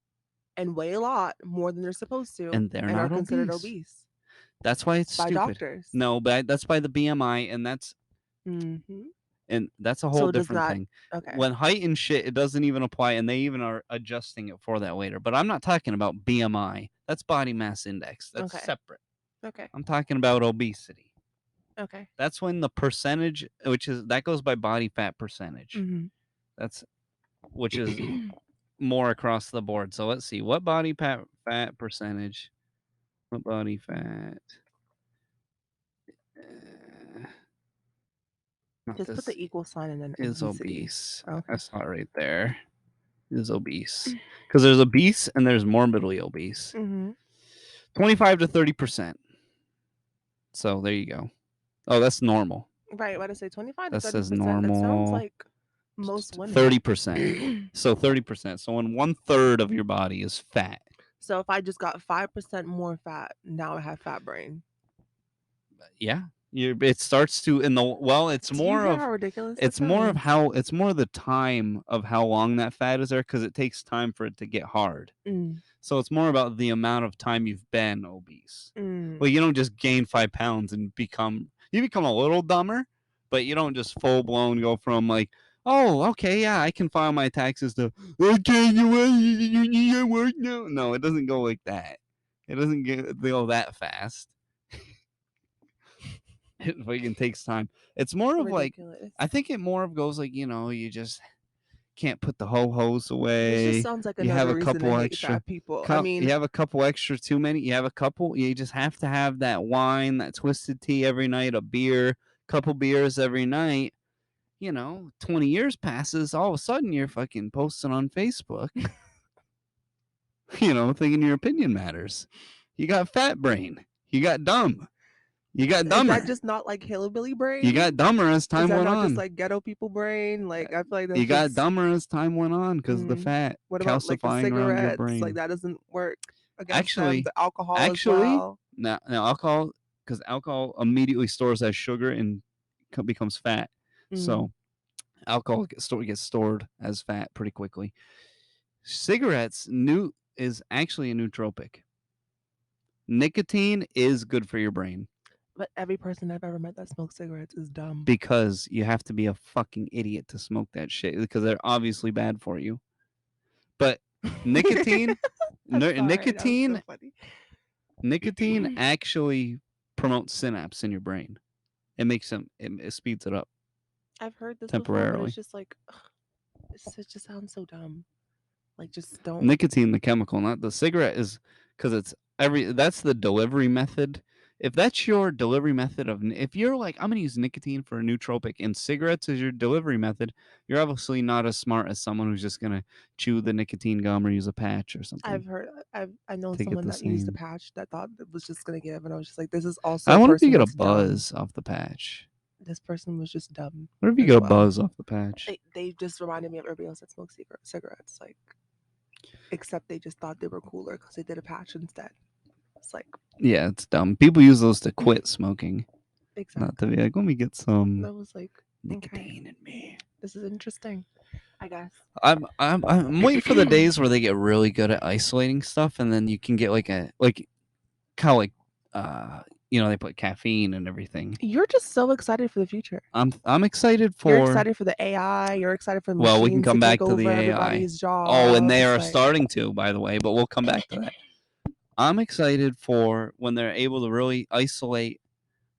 and weigh a lot more than they're supposed to, And they're are not considered obese. obese That's why it's by stupid. doctors. No, but that's by the BMI, and that's a whole So does different not. thing. Okay. When height and shit, it doesn't even apply, and they even are adjusting it for that later. But I'm not talking about BMI. That's body mass index. That's Okay. separate. Okay. I'm talking about obesity. Okay. That's when the percentage, that goes by body fat percentage. Mm-hmm. That's which is more across the board. So let's see what body fat percentage. What body fat? Just put the equal sign and then is obesity. obese. Okay. I saw it right there. Is obese because there's obese and there's morbidly obese. Mm-hmm. 25 to 30%. So there you go. Oh, that's normal. Right. Why did I say 25 to That 30%? says That sounds normal. like most women. 30%. So 30%. So when 1/3 of your body is fat. So if I just got 5% more fat, now I have fat brain. Yeah. It starts to it's Do more you hear of how ridiculous it's that more of sounds? how it's more the time of how long that fat is there because it takes time for it to get hard. So it's more about the amount of time you've been obese. Well, you don't just gain 5 pounds and become a little dumber, but you don't just full blown go from like, oh, okay, yeah, I can file my taxes to okay, you work now. No, it doesn't go like that. It doesn't go that fast. It fucking takes time. It's more of Ridiculous. like I think it more of goes like, you just can't put the ho-hos away. This just sounds like you have another a reason couple to hate extra fat people. I mean, you have a couple extra too many. You have a couple. You just have to have that wine, that twisted tea every night, a beer, couple beers every night. 20 years passes, all of a sudden you're fucking posting on Facebook. Thinking your opinion matters. You got fat brain. You got dumb. You got dumber. is that just not like hillbilly brain? You got dumber as time is that went not on. just like ghetto people brain? Like I feel like that's You got dumber as time went on because the fat What about like the calcifying around your cigarettes? brain. Like that doesn't work against Actually, them. The alcohol as well. now alcohol, because alcohol immediately stores as sugar and becomes fat. So alcohol gets stored as fat pretty quickly. Cigarettes is actually a nootropic. Nicotine is good for your brain But every person I've ever met that smokes cigarettes is dumb. because you have to be a fucking idiot to smoke that shit because they're obviously bad for you. But nicotine, nicotine actually promotes synapse in your brain. It makes them. It speeds it up. I've heard this temporarily. before, but it's just like it just sounds so dumb. Like just don't. Nicotine, the chemical, not the cigarette, is because it's that's the delivery method. If that's your delivery method if you're like, I'm gonna use nicotine for a nootropic and cigarettes is your delivery method, you're obviously not as smart as someone who's just gonna chew the nicotine gum or use a patch or something. I know someone that used a patch that thought it was just gonna give, and I was just like, this is also. I wonder if you get a buzz off the patch. This person was just dumb. What if you get a buzz off the patch? They just reminded me of everybody else that smokes cigarettes, like, except they just thought they were cooler because they did a patch instead. It's like, yeah, it's dumb. People use those to quit smoking. Exactly. Not to be like, let me get some. That was like nicotine in me. This is interesting. I guess. I'm waiting for the days where they get really good at isolating stuff, and then you can get like kind of like they put caffeine and everything. You're just so excited for the future. I'm excited You're for. excited for the AI. You're excited for Well, we can machines to come take back to the over AI. everybody's Oh, and they jobs. are Like, starting to, by the way, but we'll come back to that. I'm excited for when they're able to really isolate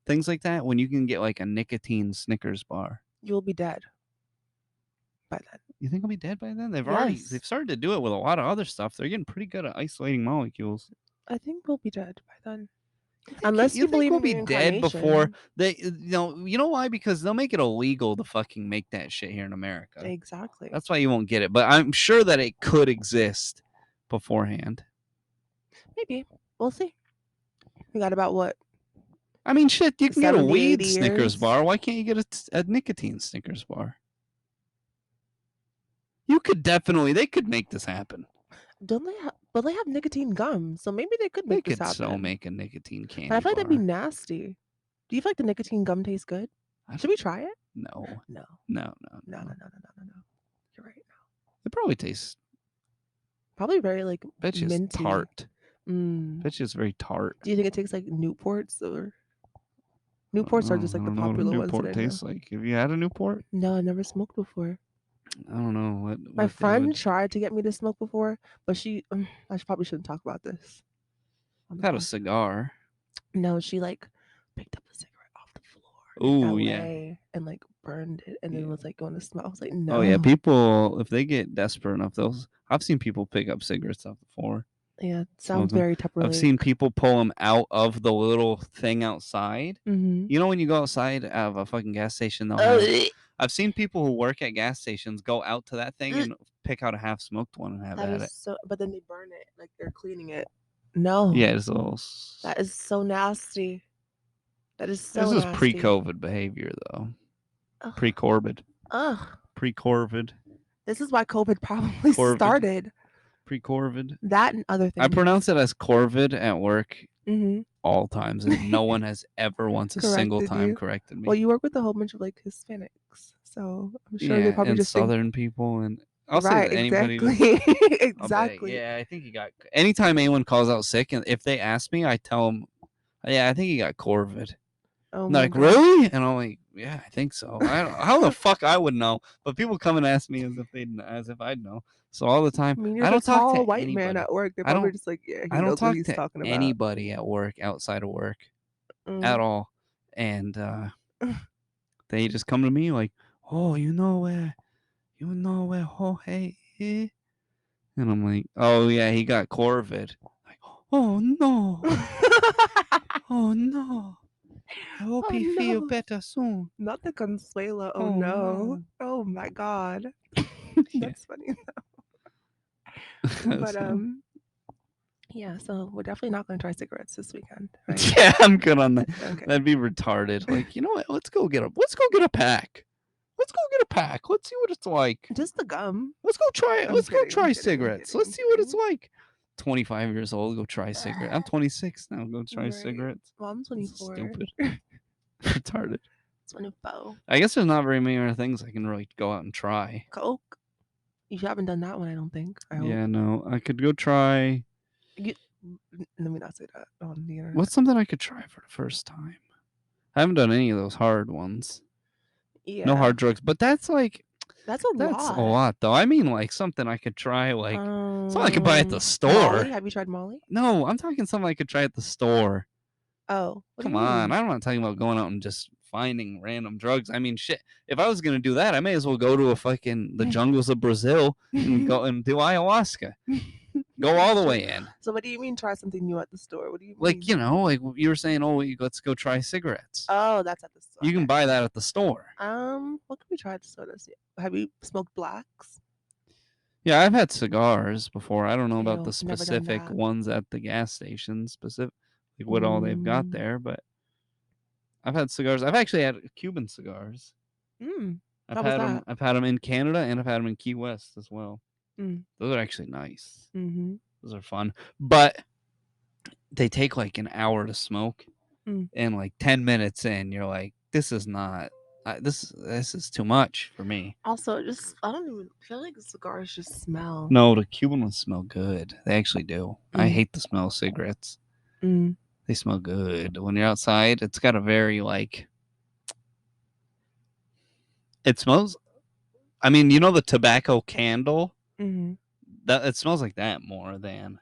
things like that. When you can get like a nicotine Snickers bar. you'll be dead by then. You think I'll be dead by then? They've Yes. started to do it with a lot of other stuff. They're getting pretty good at isolating molecules. I think we'll be dead by then. You think Unless you believe we'll in be dead before reincarnation. they? You know why? Because they'll make it illegal to fucking make that shit here in America. Exactly. That's why you won't get it. But I'm sure that it could exist beforehand. Maybe. We'll see. We got about what? I mean, shit. You can get a 70, weed 80 Snickers years? bar. Why can't you get a nicotine Snickers bar? You could definitely. They could make this happen. Don't they have? But they have nicotine gum, so maybe they could They make this could happen. so make a nicotine candy But I feel like that'd be bar. nasty. Do you feel like the nicotine gum tastes good? Should we try it? No. No. No. No. You're right. It probably tastes. Probably very like Bet you it's minty. tart. Mm. Bet you it's very tart. Do you think it tastes like Newports or? Newports are just like the I don't know what a popular ones that I Newport know. tastes like. Have you had a Newport? No, I never smoked before. I don't know what. My they friend would- tried to get me to smoke before, but probably shouldn't talk about this. on the had a pod. cigar. No, she like picked up a cigarette off the floor Ooh, in yeah. LA and like burned it and Yeah. then was like going to smell. I was like, no. Oh yeah, people if they get desperate enough, I've seen people pick up cigarettes off the floor. Yeah, Smoke sounds them. very Tupperware. I've seen people pull them out of the little thing outside. Mm-hmm. You know when you go outside of a fucking gas station, I've seen people who work at gas stations go out to that thing and pick out a half smoked one and have That at is it. so, but then they burn it like they're cleaning it. No. Yeah, it's a little. That is so nasty. That is so This is nasty. pre-COVID behavior, though. Ugh. Pre-Corbid. Ugh. Pre-Corvid. This is why COVID probably Corvid. started. Pre-Corvid. That and other things. I pronounce it as Corvid at work Mm-hmm. all times, and no one has ever once a single Corrected time you. corrected me. Well, you work with a whole bunch of like Hispanics, so I'm sure they yeah, probably and just think, Southern people, and I'll right, say that anybody. exactly, I'll be like, exactly. yeah, I think he got. Anytime anyone calls out sick, and if they ask me, I tell them, yeah, I think he got Corvid. Oh And they're my like, God. really? And I'm like, yeah, I think so. I don't. How the fuck I would know? But people come and ask me as if I'd know. So all the time, I mean, you're I the don't talk tall to white anybody. man at work. They're I probably don't. just like, yeah, he I don't knows what talk he's to talking about. anybody at work outside of work Mm. at all, and they just come to me like, oh, you know where Jorge is? And I'm like, oh yeah, he got Corvid. Like, oh no, oh no. I hope Oh, he feel no. better soon. Not the Consuela. Oh, Oh, no. no. Oh my God. That's funny. But yeah. So we're definitely not going to try cigarettes this weekend, right? Yeah, I'm good on that. Okay. That'd be retarded. Like, you know what? Let's go get a pack. Let's go get a pack. Let's see what it's like. Just the gum. Let's go try it. I'm Let's go kidding, I'm try kidding, I'm cigarettes. kidding, Let's I'm see what it's kidding. like. 25 years old, go try cigarettes. I'm 26 now. Go try Right. cigarettes. Well, I'm This 24. is stupid. Retarded. 24. I guess there's not very many other things I can really go out and try. Coke. You haven't done that one, I don't think. I hope. Yeah, no. I could go try. Let me not say that on the internet. What's something I could try for the first time? I haven't done any of those hard ones. Yeah. No hard drugs, but that's like That's a lot though. I mean, like something I could try, like something I could buy at the store. Molly? Have you tried Molly? No, I'm talking something I could try at the store. Oh, what do Come you on, mean? I'm not talking about going out and just finding random drugs. I mean, shit. If I was gonna do that, I may as well go to the jungles of Brazil and go and do ayahuasca. Go all the way in. So what do you mean try something new at the store? What do you mean? Like, you know, like you were saying, let's go try cigarettes. Oh, that's at the store. You can buy that at the store. What can we try at the store? Let's see. Have you smoked blacks? Yeah, I've had cigars before. I don't know about Ew, the never done specific that. ones at the gas station, specific like what all they've got there, but I've had cigars. I've actually had Cuban cigars. Mm. I've How was had them. that? I've had them in Canada and I've had them in Key West as well. Mm. Those are actually nice. Mm-hmm. Those are fun, but they take like an hour to smoke, Mm. and like 10 minutes in, you're like, this is not This is too much for me. Also, just I don't even feel like cigars just smell. No, the Cuban ones smell good. They actually do. I Mm. hate the smell of cigarettes. Mm. They smell good when you're outside. It's got a very like. It smells. I mean, you know the tobacco candle. Mm. That it smells like that more than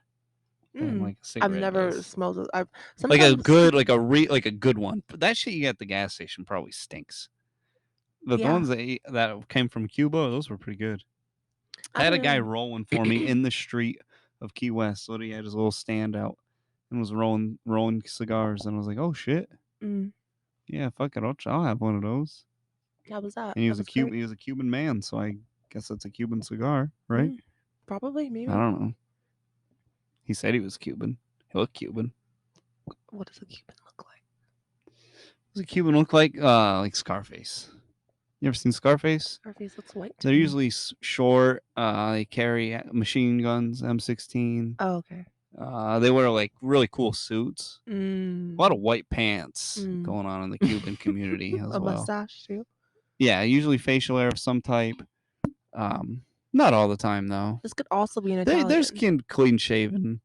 Mm. like a I've cigarette never does. smelled it. I've Like a sometimes. good, like a good one. But that shit you get at the gas station probably stinks. But the Yeah. ones that came from Cuba, those were pretty good. I I had don't a guy know. rolling for me in the street of Key West. So he had his little stand out and was rolling cigars, and I was like, oh shit, Mm. yeah, fuck it, I'll have one of those. How was that? And he That was a was great. Cuban, he was a Cuban man, so I guess that's a Cuban cigar, right? Mm. Probably, I maybe. don't know. He said he was Cuban. He looked Cuban. What does a Cuban look like? Does a Cuban look like Scarface? You ever seen Scarface? Scarface looks white to They're me. usually short. They carry machine guns, M16. Oh, okay. They wear like really cool suits. A lot Mm. of white pants Mm. going on in the Cuban community as A well. mustache too. Yeah, usually facial hair of some type. Um, Not all the time though. This could also be an There's Italian. clean shaven.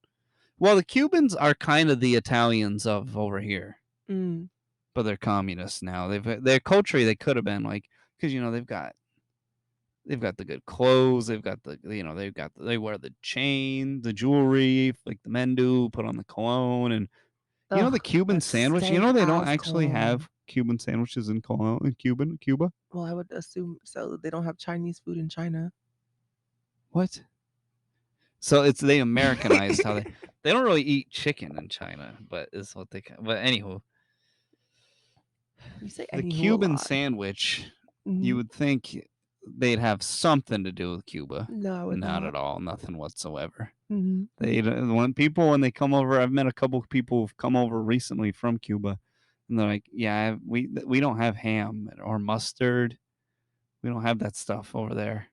Well, the Cubans are kind of the Italians of over here, Mm. but they're communists now. Their culture they could have been like because they've got the good clothes. They've got they wear the chain, the jewelry like the men do. Put on the cologne and the Ugh, Cuban that sandwich. stank They don't ass actually cologne. have Cuban sandwiches in Cologne in Cuba. Well, I would assume so. They don't have Chinese food in China. What? So it's they Americanized how they don't really eat chicken in China, but is what they. But anywho, You say the anywho a Cuban lot. sandwich, you Mhm. would think they'd have something to do with Cuba. No, I would Not not. at all. Nothing whatsoever. Mhm. When they come over, I've met a couple of people who've come over recently from Cuba, and they're like, "Yeah, we don't have ham or mustard. We don't have that stuff over there.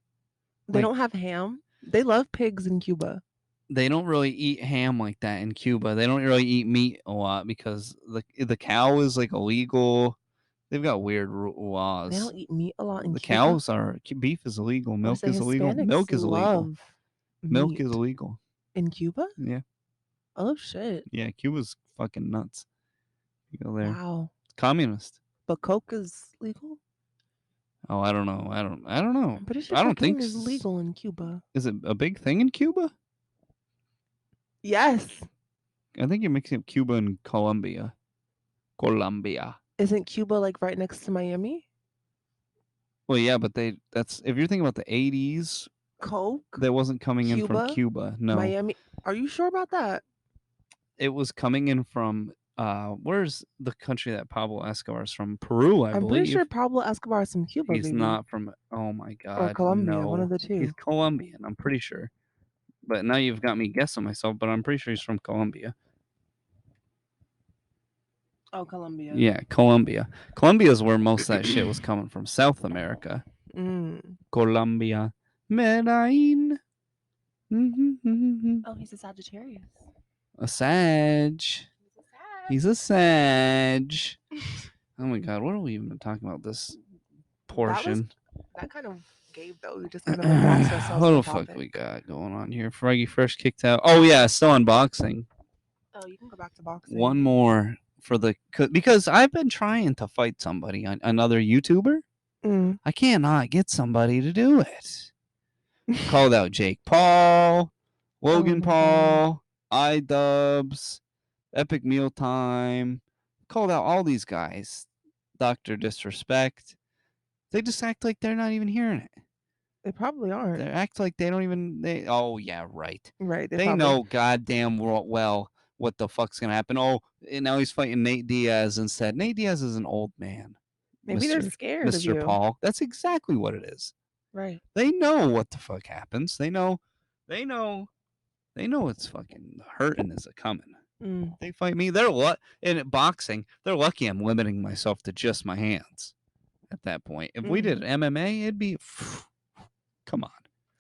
They Like don't have ham. They love pigs in Cuba. they don't really eat ham like that in Cuba. They don't really eat meat a lot because the cow is like illegal. They've got weird They laws. don't eat meat a lot in The Cuba. cows are beef is illegal. I would Milk say is illegal. Hispanics Milk is illegal. love Milk is meat illegal. in Cuba. Yeah, Oh shit! yeah. Cuba's fucking nuts. You go there. Wow. Communist. But Coke is legal. Oh, I don't know. I don't know. I'm pretty sure I don't cocaine think. is legal in Cuba. Is it a big thing in Cuba? Yes. I think you're mixing up Cuba and Colombia. Colombia. Isn't Cuba like right next to Miami? Well, yeah, but that's if you're thinking about the 80s, Coke, that wasn't coming in from Cuba, Cuba. No, Miami. Are you sure about that? it was coming in from where's the country that Pablo Escobar's from? Peru, I I'm pretty sure believe. Pablo Escobar is from Cuba, He's baby, not from. Oh my or God, Colombia, one of no. the He's two. Colombian. I'm pretty sure. But now you've got me guessing myself. But I'm pretty sure he's from Colombia. Oh, Colombia. Yeah, Colombia. Colombia is where most of that shit was coming from. South America. Mm. Colombia. Medellin. Oh, he's a Sagittarius. A Sag. He's a Sag. Oh my God, what are we even talking about this That was portion? that kind of gave though. We just kind of like lost ourselves What in the the fuck topic. we got going on here? Froggy Fresh kicked out. Oh yeah, still unboxing. Oh, you can go back to boxing. One more for the because I've been trying to fight somebody, another YouTuber. Mm. I cannot get somebody to do it. Called out Jake Paul, Oh Logan my god. Paul, iDubbbz, Epic Mealtime. Called out all these guys. Dr. Disrespect. They just act like they're not even hearing it. They probably aren't. They act like they don't even. Oh yeah, right. Right. They They probably. know goddamn well what the fuck's gonna happen. Oh, and now he's fighting Nate Diaz instead. Nate Diaz is an old man, Maybe they're Mister scared of Mister you. Paul. That's exactly what it is. Right. They know what the fuck happens. They know. They know. They know it's fucking hurting is a coming. Mm. They fight me. They're in boxing. They're lucky I'm limiting myself to just my hands. At that point, if we did MMA, it'd be. Come on.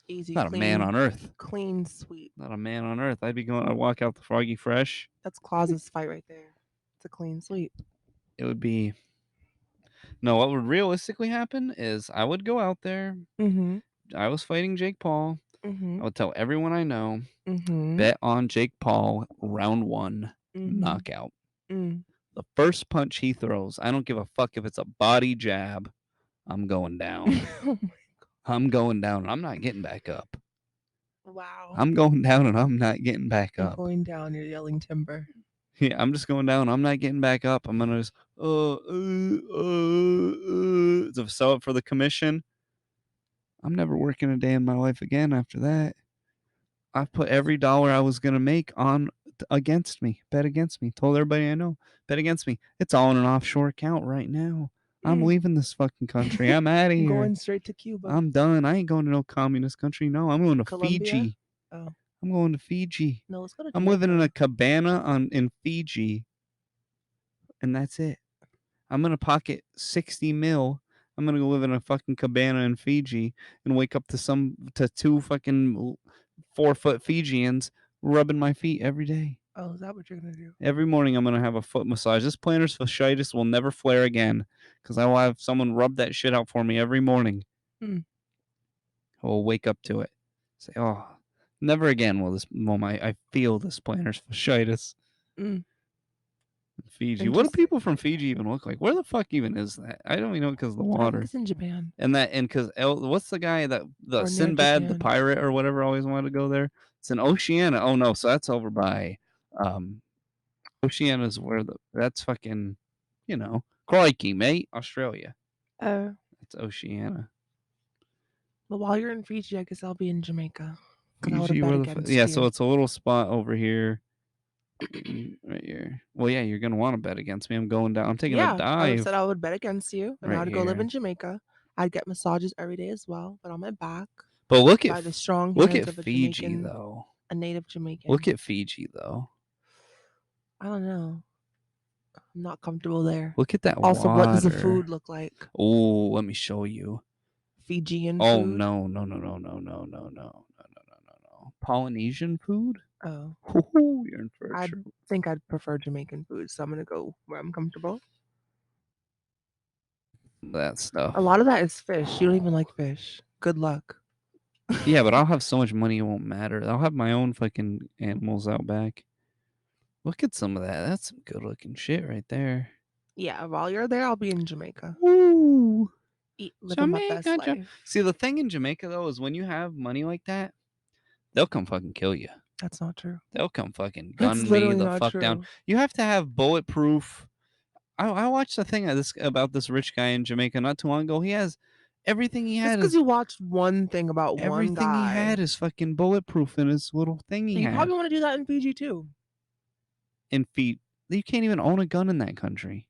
Easy, Not a man clean, on earth. clean sweep. Not a man on earth. I'd be going. I'd walk out the Froggy Fresh. That's Kloss's fight right there. It's a clean sweep. It would be. No, what would realistically happen is I would go out there. Mm-hmm. I was fighting Jake Paul. Mm-hmm. I would tell everyone I know, Mm-hmm. bet on Jake Paul round 1 Mm-hmm. knockout. Mm. The first punch he throws, I don't give a fuck if it's a body jab. I'm going down. Oh my- I'm going down and I'm not getting back up. wow. I'm going down and I'm not getting back I'm up. going down. You're yelling timber. Yeah, I'm just going down. I'm not getting back up. I'm gonna just to sell it for the commission. I'm never working a day in my life again after that. I've put every dollar I was gonna make on against me. Bet against me. Told everybody I know. Bet against me. It's all in an offshore account right now. I'm Mm. leaving this fucking country. I'm out of I'm here. going straight to Cuba. I'm done. I ain't going to no communist country. No, I'm going to Colombia. Fiji. Oh I'm going to Fiji. no, let's go to I'm living in Jamaica. a cabana in Fiji, and that's it. I'm gonna pocket 60 mil. I'm gonna go live in a fucking cabana in Fiji and wake up to two fucking 4 foot Fijians rubbing my feet every day. Oh, is that what you're gonna do? Every morning I'm gonna have a foot massage. This plantar fasciitis will never flare again because I will have someone rub that shit out for me every morning. Mm. I will wake up to it. Say, oh, never again I feel this plantar fasciitis. Mm. Fiji. What do Interesting. people from Fiji even look like? Where the fuck even is that? I don't even know because of the I think water. it's in Japan And because what's the guy that the or near Sinbad the Japan. pirate or whatever always wanted to go there? It's in Oceania. Oh no, so that's over by um Oceania's where that's fucking crikey, mate, Australia. Oh. It's Oceania. Well, while you're in Fiji, I guess I'll be in Jamaica because I would have Fiji, bet where against yeah, you. so it's a little spot over here. Right here. Well, yeah, you're gonna want to bet against me. I'm going down. I'm taking a Yeah, I would dive said I would bet against you, and right I'd go live here. in Jamaica. I'd get massages every day as well, but on my back But by the strong look hands at of Fiji though. a native Jamaican. Look at Fiji though. I don't know. I'm not comfortable there. Look at that Also, what does the water. food look like? Oh, let me show you. Fijian Oh food? no, no, no, no, no, no, no, no, no, no, no, no. Polynesian food? Oh, Ooh, you're in for a I treat. think I'd prefer Jamaican food, so I'm gonna go where I'm comfortable. That stuff. A lot of that is fish. You don't even like fish. Good luck. Yeah, but I'll have so much money it won't matter. I'll have my own fucking animals out back. Look at some of that. That's some good looking shit right there. Yeah, while you're there, I'll be in Jamaica. Woo! Living my best Jamaica. life. See, the thing in Jamaica though is when you have money like that, they'll come fucking kill you. That's not true. They'll come fucking That's gun me literally the not fuck down. true. You have to have bulletproof. I watched a thing about this rich guy in Jamaica not too long ago. He has everything he Just had because is you watched one thing about one everything he guy, had is fucking bulletproof in his little thing he you had. probably want to do that in Fiji too. And feet, you can't even own a gun in that country.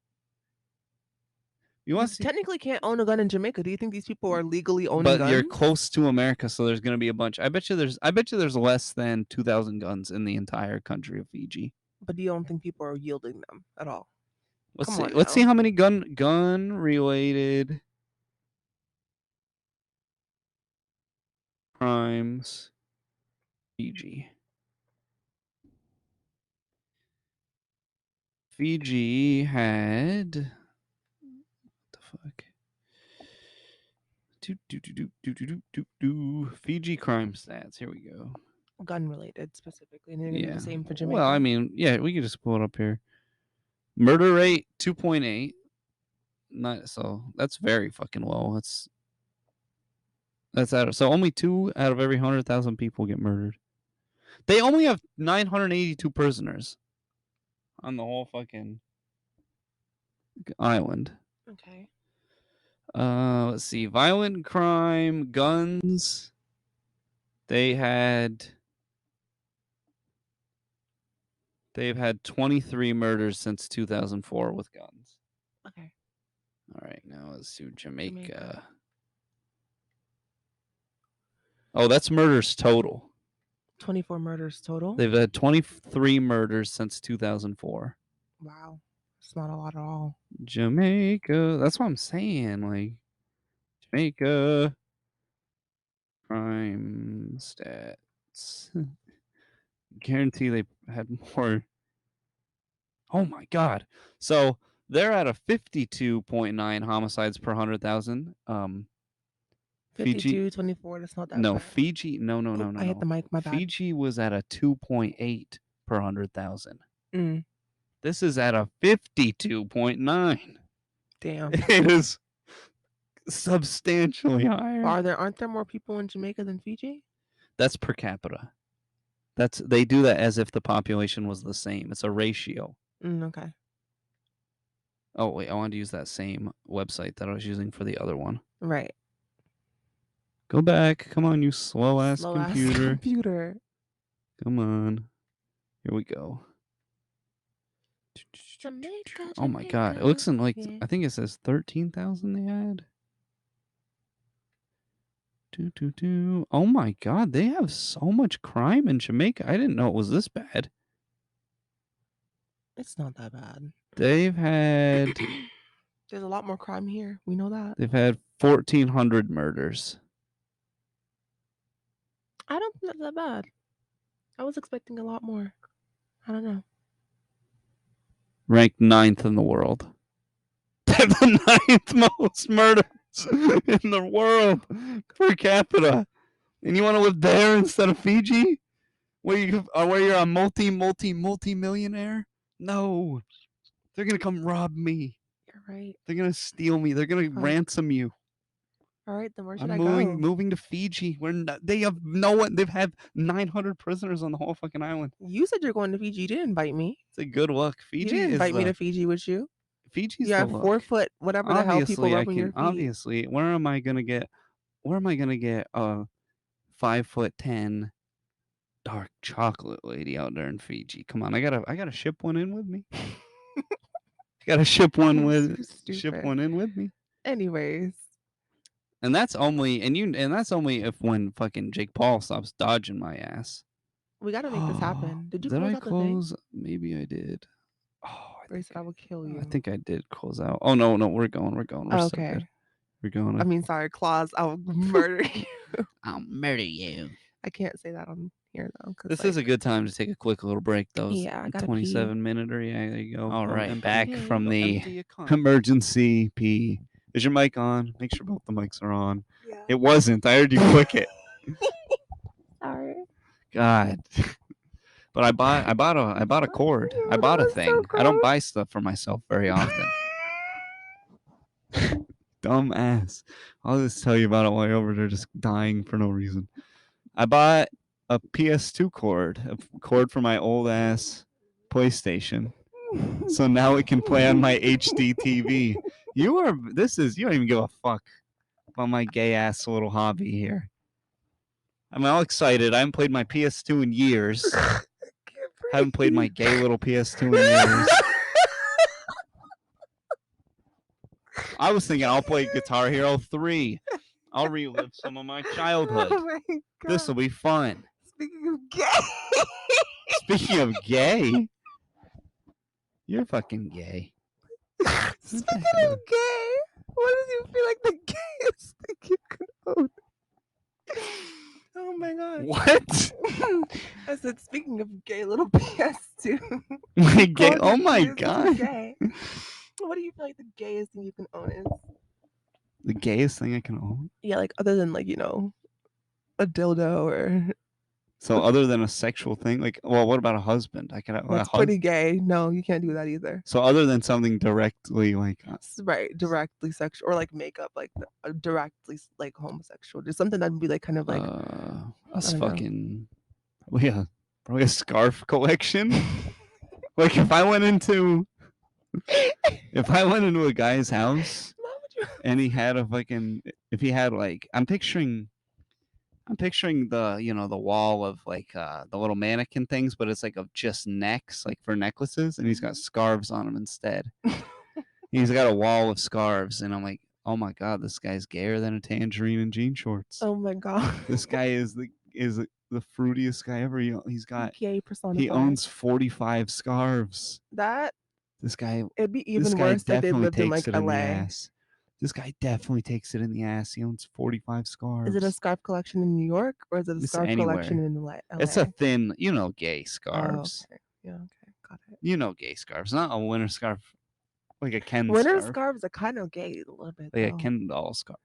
You You want to see, technically can't own a gun in Jamaica. Do you think these people are legally owning but you're guns? close to America, so there's gonna be a bunch. I bet you there's less than 2,000 guns in the entire country of Fiji. But you don't think people are yielding them at all? Let's Come see. on Let's see now. how many gun related crimes Fiji. Fiji had what the fuck? Fiji crime stats. Here we go. Gun related specifically. And you're going to do Yeah. the same for Well, I Jamaica? mean, yeah, we can just pull it up here. Murder rate 2.8. Not so. That's very fucking low. That's out of so only 2 out of every 100,000 people get murdered. They only have 982 prisoners on the whole fucking island. Okay. Let's see. Violent crime, guns. They had they've had 23 murders since 2004 with guns. Okay. All right, now let's do Jamaica. Jamaica. Oh, that's murders total. 24 murders total. They've had 23 murders since 2004. Wow. It's not a lot at all. Jamaica. That's what I'm saying. Like Jamaica crime stats. Guarantee they had more. Oh my god. So They're at a 52.9 homicides per 100,000. Fiji 52, 24. That's not that No, bad. Fiji no, Oh, I hit the mic. My bad. Fiji was at a 2.8 per 100,000. Mm, This is at a 52.9. damn. It is substantially higher. Aren't there more people in Jamaica than Fiji? That's per capita. They do that as if the population was the same. It's a ratio. Okay. Oh wait, I wanted to use that same website that I was using for the other one. Right. Go back. Come on, you slow ass computer. computer. Come on. Here we go. Jamaica, Oh my god. It looks like I think it says 13,000 they had. Oh my god, they have so much crime in Jamaica. I didn't know it was this bad. It's not that bad. They've had There's a lot more crime here. We know that. They've had 1,400 murders. I don't think that's that bad. I was expecting a lot more. I don't know. Ranked 9th in the world. They're the 9th most murders in the world per capita. And you want to live there instead of Fiji? Where you're a multi-millionaire? No. They're going to come rob me. You're right. They're going to steal me. They're going to ransom you. All right, then where should I'm I go? moving to Fiji. They have no one. They've had 900 prisoners on the whole fucking island. You said you're going to Fiji. You didn't invite me. It's a good look. Fiji you didn't invite me to Fiji with you. Fiji's you the have look. 4 foot, whatever Obviously, the hell people rubbing your feet. Obviously, where am I gonna get a 5'10" dark chocolate lady out there in Fiji? Come on, I gotta ship one in with me. Gotta ship one in with me. Anyways. And that's only if when fucking Jake Paul stops dodging my ass. We gotta make this happen. Did you did close I out close? the thing? Maybe I did. I said I will kill you. I think I did close out. Oh no, we're going. We're still good. We're going. I mean, sorry, Kloss. I'll murder you. I'll murder you. I can't say that on here though. This is a good time to take a quick little break, though. Yeah, I got 27-minute. Yeah, there you go. All right, empty back pee. from the emergency pee. Is your mic on? Make sure both the mics are on. Yeah. It wasn't. I heard you click it. Sorry. God. But I bought a cord. I bought a thing. So I don't buy stuff for myself very often. Dumb ass. I'll just tell you about it while you're over there just dying for no reason. I bought a PS2 cord, a cord for my old ass PlayStation. So now it can play on my HD TV. You don't even give a fuck about my gay ass little hobby here. I'm all excited. I haven't played my PS2 in years. Haven't played my gay little PS2 in years. I was thinking I'll play Guitar Hero 3. I'll relive some of my childhood. Oh my God. This will be fun. Speaking of gay, you're fucking gay. Speaking of gay, what does you feel like the gayest thing you could own? Oh my God. What? I said, speaking of gay little PS2. My gay. Oh my God. Gay. What do you feel like the gayest thing you can own is? The gayest thing I can own? Yeah, like other than like, a dildo or. So other than a sexual thing, like, well, what about a husband? I can. That's pretty gay. No, you can't do that either. So other than something directly like. Right, directly sexual or like makeup, like directly like homosexual, just something that'd be like kind of like. Us fucking. Probably a scarf collection. Like if I went into a guy's house and he had I'm picturing the the wall of like the little mannequin things, but it's like of just necks, like for necklaces, and he's got scarves on him instead. He's got a wall of scarves, and I'm like, oh my God, this guy's gayer than a tangerine in jean shorts. Oh my God, this guy is the fruitiest guy ever. He's got gay personified. He owns 45 scarves. This guy. It'd be even worse if they lived in like LA. This guy definitely takes it in the ass. He owns 45 scarves. Is it a scarf collection in New York or is it a scarf collection in LA? It's a thin, gay scarves. Oh, okay. Yeah, okay, got it. Gay scarves, not a winter scarf. Like a Ken Winter scarf. scarves are kind of gay a little bit Like a though. Ken doll scarf.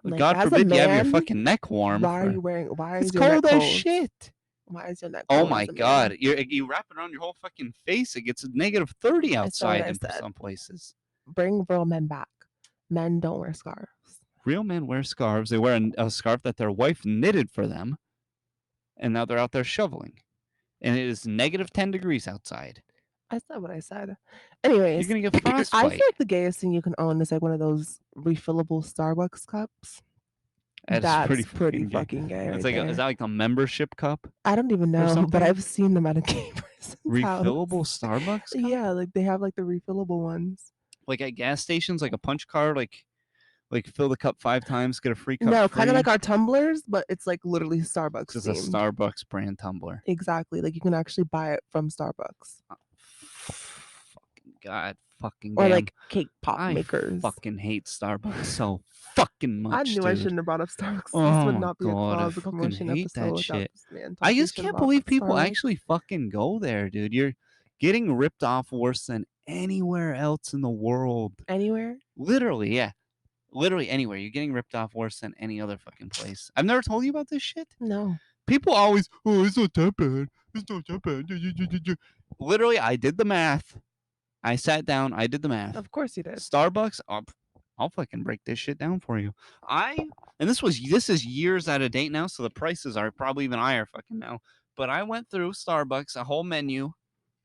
Like God as a forbid you have your man, fucking neck warm. why are you wearing? Why It's is your neck cold as cold? shit. Why is your neck Oh cold my as a man? god. You wrap it around your whole fucking face. It gets -30 I said what outside I in said. some places. Bring real men back. Men don't wear scarves. Real men wear scarves. They wear a scarf that their wife knitted for them, and now they're out there shoveling. And it is -10 degrees outside. I said what I said. You're Anyways, gonna get I frostbite. feel like the gayest thing you can own is like one of those refillable Starbucks cups. That's That's pretty fucking gay. fucking gay It's right like is there. that like a membership cup I don't even or know, but something? I've seen them at a gay person's house. Refillable Starbucks cup? Yeah, like they have like the refillable ones. Like at gas stations, like a punch card, like fill the cup 5 times, get a free cup No, free. kind of like our tumblers, but it's like literally It's Starbucks just a themed. Starbucks brand tumbler. Exactly. Like you can actually buy it from Starbucks. Fucking god, fucking Or damn. like cake pop I makers. fucking hate Starbucks so fucking much. I knew dude. I shouldn't have brought up Starbucks. Oh This would my not be a god, I Clause of fucking Commotion hate episode that without shit. this man I talking just shit can't about believe people Starbucks. actually fucking go there, dude. You're getting ripped off worse than anywhere else in the world. Anywhere? Literally, yeah. Literally anywhere. You're getting ripped off worse than any other fucking place. I've never told you about this shit. No. People always, oh, it's not that bad. It's not that bad. Literally, I did the math. I sat down. I did the math. Of course you did. Starbucks, I'll fucking break this shit down for you. And this is years out of date now, so the prices are probably even higher fucking now. But I went through Starbucks, a whole menu.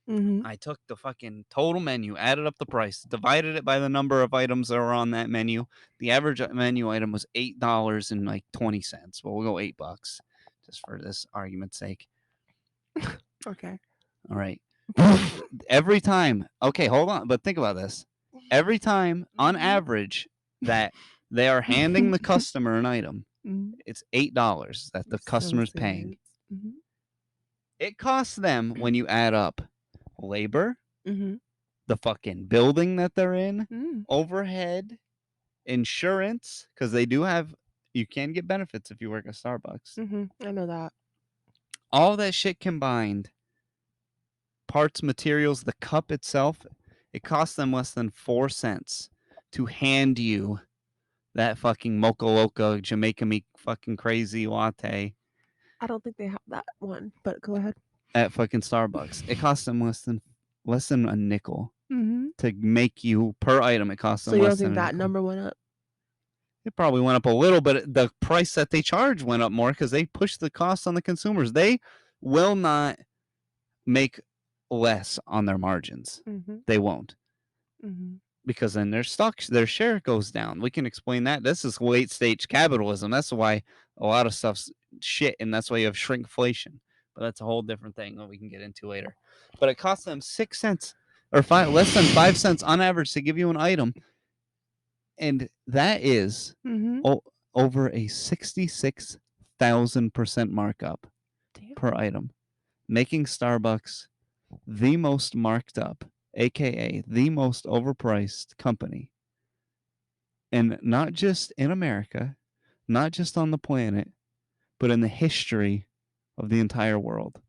Mm-hmm. I took the fucking total menu, added up the price, divided it by the number of items that were on that menu. The average menu item was $8.20. Well, we'll go $8 just for this argument's sake. Okay. All right. Every time, okay, hold on, but think about this. Every time, on average, that they are handing the customer an item, it's $8 that the customer's paying. Mm-hmm. It costs them, when you add up labor, Mm-hmm. the fucking building that they're in, Mm. overhead, insurance, because they do have, you can get benefits if you work at Starbucks. Mm-hmm. I know that. All that shit combined, parts, materials, the cup itself, it costs them less than 4 cents to hand you that fucking Mocha Loca Jamaica me fucking crazy latte I don't think they have that one, but go ahead. at fucking Starbucks. It costs them less than a nickel Mm-hmm. to make you per item. It costs them So you don't less than think a that nickel. number went up? It probably went up a little, but the price that they charge went up more because they push the costs on the consumers. They will not make less on their margins. Mm-hmm. They won't. Mm-hmm. Because then their share goes down. We can explain that. This is late stage capitalism. That's why a lot of stuff's shit, and that's why you have shrinkflation. But that's a whole different thing that we can get into later. But it costs them 6 cents or less than 5 cents on average to give you an item, and that is over a 66,000% markup per item, making Starbucks the most marked up, aka the most overpriced company. And not just in America, not just on the planet, but in the history of the entire world.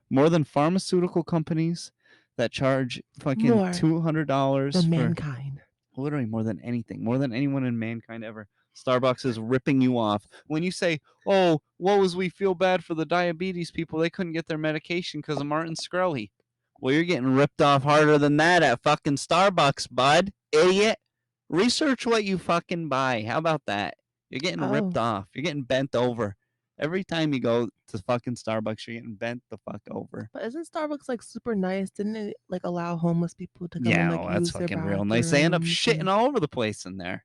More than pharmaceutical companies that charge fucking More $200 than for mankind. literally more than anything, more than anyone in mankind ever. Starbucks is ripping you off. When you say, oh, woe is we feel bad for the diabetes people, they couldn't get their medication because of Martin Shkreli. Well, you're getting ripped off harder than that at fucking Starbucks, bud. Idiot. Research what you fucking buy. How about that? You're getting ripped off. You're getting bent over. Every time you go to fucking Starbucks, you're getting bent the fuck over. But isn't Starbucks like super nice? Didn't it like allow homeless people to come Yeah, and well, like that's use their fucking bathrooms? real nice. They end up shitting all over the place in there.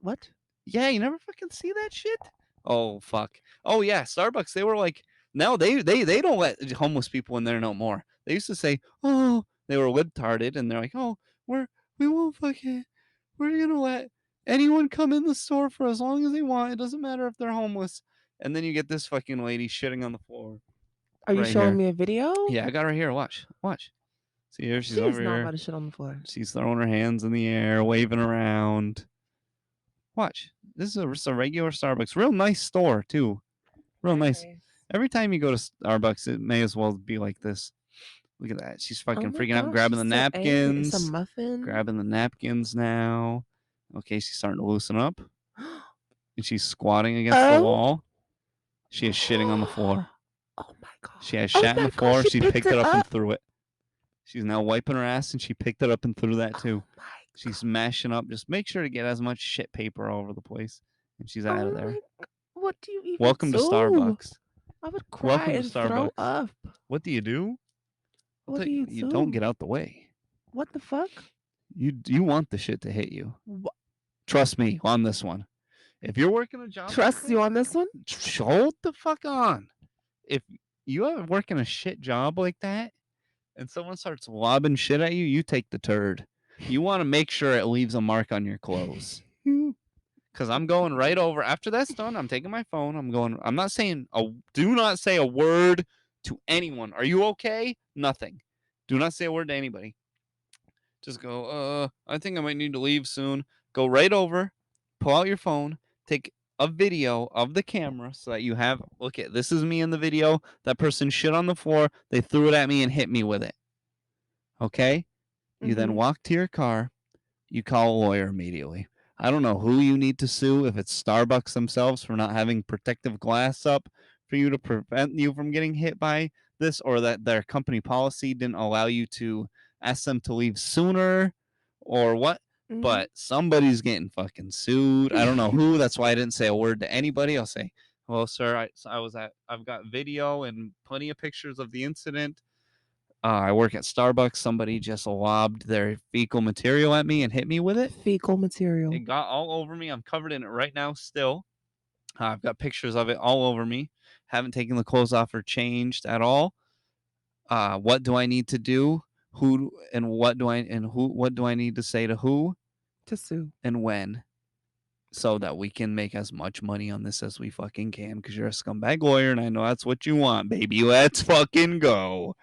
What? Yeah, you never fucking see that shit? Oh, fuck. Oh, yeah, Starbucks, they were like, no, they don't let homeless people in there no more. They used to say, oh, they were libtarded, and they're like, oh, we won't fucking, we're going to let anyone come in the store for as long as they want. It doesn't matter if they're homeless. And then you get this fucking lady shitting on the floor. Are you right showing here. me a video? Yeah, I got her here. Watch. See here, she's over not here. about to shit on the floor. She's throwing her hands in the air, waving around. Watch. This is just a regular Starbucks. Real nice store, too. Real nice. Every time you go to Starbucks, it may as well be like this. Look at that. She's Oh fucking my freaking out, gosh, grabbing she's the so angry. It's a napkins. muffin. Grabbing the napkins now. Okay, she's starting to loosen up. And she's squatting against the Oh. wall. She is shitting on the floor. Oh my god. She has Oh shat in my the floor. gosh, She picked it up and threw it. She's now wiping her ass, and she picked it up and threw that too. Oh my She's mashing up. Just make sure to get as much shit paper all over the place. And she's out of there. What do you even Welcome to do? Starbucks. I would cry Welcome to and throw Starbucks. up. What do you do? What do you You do? don't get out the way. What the fuck? You want the shit to hit you. What? Trust me on this one. If you're working a job, Trust you on this one? hold the fuck on. If you are working a shit job like that, and someone starts lobbing shit at you, you take the turd. You want to make sure it leaves a mark on your clothes. Because I'm going right over. After that's done, I'm taking my phone. I'm not saying, do not say a word to anyone. Are you okay? Nothing. Do not say a word to anybody. Just go, I think I might need to leave soon. Go right over, pull out your phone, take a video of the camera so that you have, look at, this is me in the video. That person shit on the floor. They threw it at me and hit me with it. Okay? You then walk to your car. You call a lawyer immediately. I don't know who you need to sue, if it's Starbucks themselves for not having protective glass up for you to prevent you from getting hit by this, or that their company policy didn't allow you to ask them to leave sooner, or what. But somebody's getting fucking sued. I don't know who. That's why I didn't say a word to anybody. I'll say, well, sir, I've got video and plenty of pictures of the incident. I work at Starbucks. Somebody just lobbed their fecal material at me and hit me with it. Fecal material. It got all over me. I'm covered in it right now still. I've got pictures of it all over me. Haven't taken the clothes off or changed at all. What do I need to do? What do I need to say to who? To sue. And when? So that we can make as much money on this as we fucking can, because you're a scumbag lawyer and I know that's what you want, baby. Let's fucking go.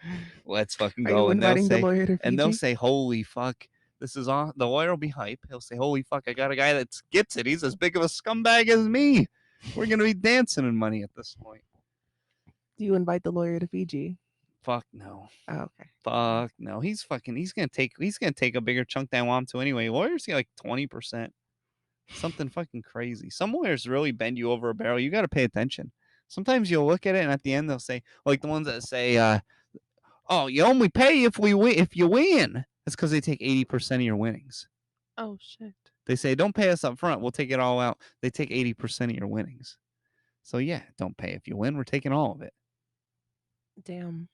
Let's fucking go. Are you inviting the lawyer to Fiji? And they'll say, holy fuck, this is on. The lawyer will be hype. He'll say, holy fuck, I got a guy that gets it. He's as big of a scumbag as me. We're going to be dancing in money at this point. Do you invite the lawyer to Fiji? Fuck no. Oh, okay. Fuck no. He's gonna take a bigger chunk than I want him to anyway. Lawyers get like 20%. Something fucking crazy. Some lawyers really bend you over a barrel. You got to pay attention. Sometimes you'll look at it and at the end they'll say, like the ones that say, oh, you only pay if you win. That's because they take 80% of your winnings. Oh shit. They say, don't pay us up front. We'll take it all out. They take 80% of your winnings. So yeah, don't pay if you win. We're taking all of it. Damn.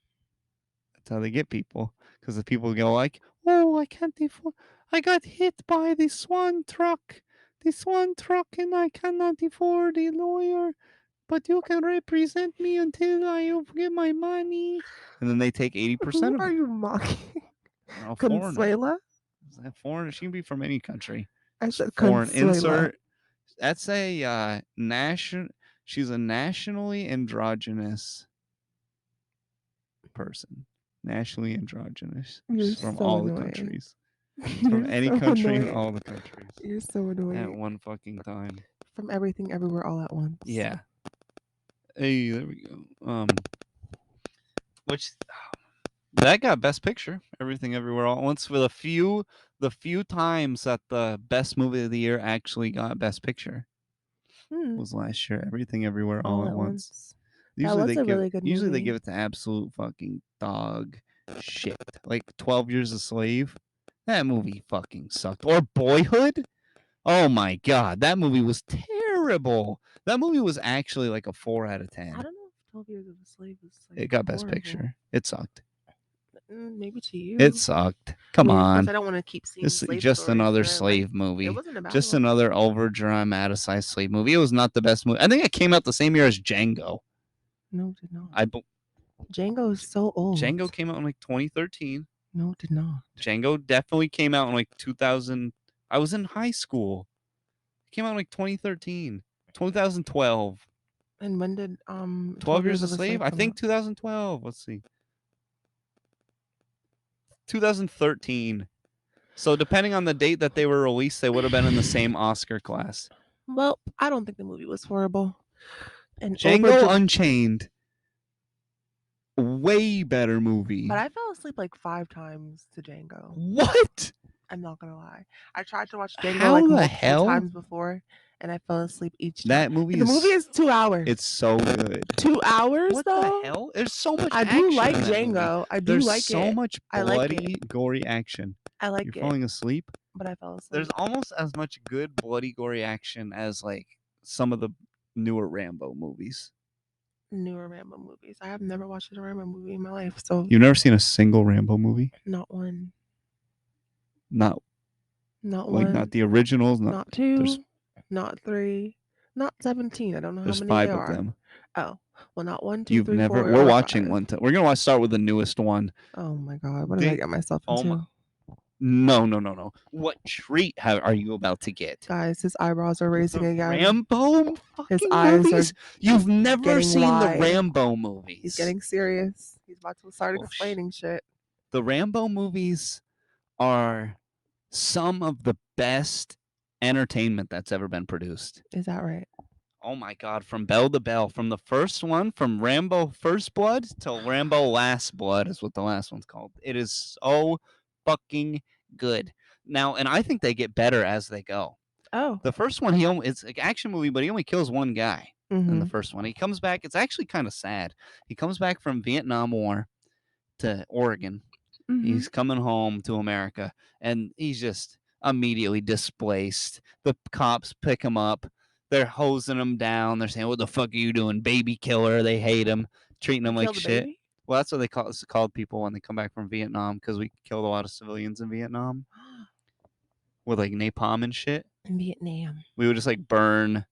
That's how they get people. Because the people go like, oh, I can't afford. I got hit by the Swan truck. And I cannot afford a lawyer. But you can represent me until I get my money. And then they take 80% Who of it. are you mocking? Consuela? Is that foreign? She can be from any country. I said foreign. Consuela. Insert. That's a national. She's a nationally androgynous person. Nationally androgynous. You're from so all annoying. the countries. From any country in all the countries. You're so annoying. At one fucking time. From everything, everywhere, all at once. Yeah. Hey, there we go. Which that got Best Picture. Everything, Everywhere, All at Once. For the few times that the best movie of the year actually got Best Picture was last year. Everything, Everywhere, All at Once. Usually they give it to absolute fucking dog shit. Like 12 Years a Slave. That movie fucking sucked. Or Boyhood. Oh my god, that movie was terrible. That movie was actually like a 4 out of 10. I don't know if 12 Years of a Slave was like it got Best Picture. It sucked. Maybe to you. It sucked. Come on. I don't want to keep seeing this slave just stories, another slave movie. It wasn't about just another over dramatized slave movie. It was not the best movie. I think it came out the same year as Django. No, it did not. Django is so old. Django came out in like 2013. No, it did not. Django definitely came out in like 2000. I was in high school. It came out in like 2013, 2012. And when did 12 Years a Slave? I think 2012. Let's see. 2013. So depending on the date that they were released, they would have been in the same Oscar class. Well, I don't think the movie was horrible. And Django Unchained way better movie. But I fell asleep like 5 times to Django. What? I'm not gonna lie. I tried to watch Django How like the multiple hell? times before, and I fell asleep each time. That movie The movie is 2 hours. It's so good. 2 hours What though? the hell? There's so much I action do like in that movie. Django. I do There's like so it. much I like bloody, gory action. I like You're it, falling asleep. but I fell asleep. There's almost as much good, bloody, gory action as like some of the newer Rambo movies. Newer Rambo movies. I have never watched a Rambo movie in my life, so You've never seen a single Rambo movie? not one. Not Not like one. not the originals. Not 2. Not 3. Not 17. I don't know how There's many 5 there of are. them. Oh, well, not 1, 2, You've 3, never. 4, We're or watching 5. one. We're gonna start with the newest one. Oh my god, what did I get myself Oh into? my- No. What treat are you about to get? Guys, his eyebrows are raising The again. Rambo fucking eyes are movies? You've never getting seen wide. the Rambo movies. He's getting serious. He's about to start Oh, explaining shit. The Rambo movies are some of the best entertainment that's ever been produced. Is that right? Oh my god, from bell to bell, from the first one, from Rambo First Blood till Rambo Last Blood is what the last one's called. It is so fucking good. Now, and I think they get better as they go. Oh. The first one, it's an action movie, but he only kills one guy in the first one. He comes back. It's actually kind of sad. He comes back from Vietnam War to Oregon. He's coming home to America, and he's just immediately displaced. The cops pick him up. They're hosing him down. They're saying, "What the fuck are you doing, baby killer?" They hate him, treating him like shit. Baby? Well, that's what they called people when they come back from Vietnam, because we killed a lot of civilians in Vietnam with like napalm and shit. In Vietnam. We would just like burn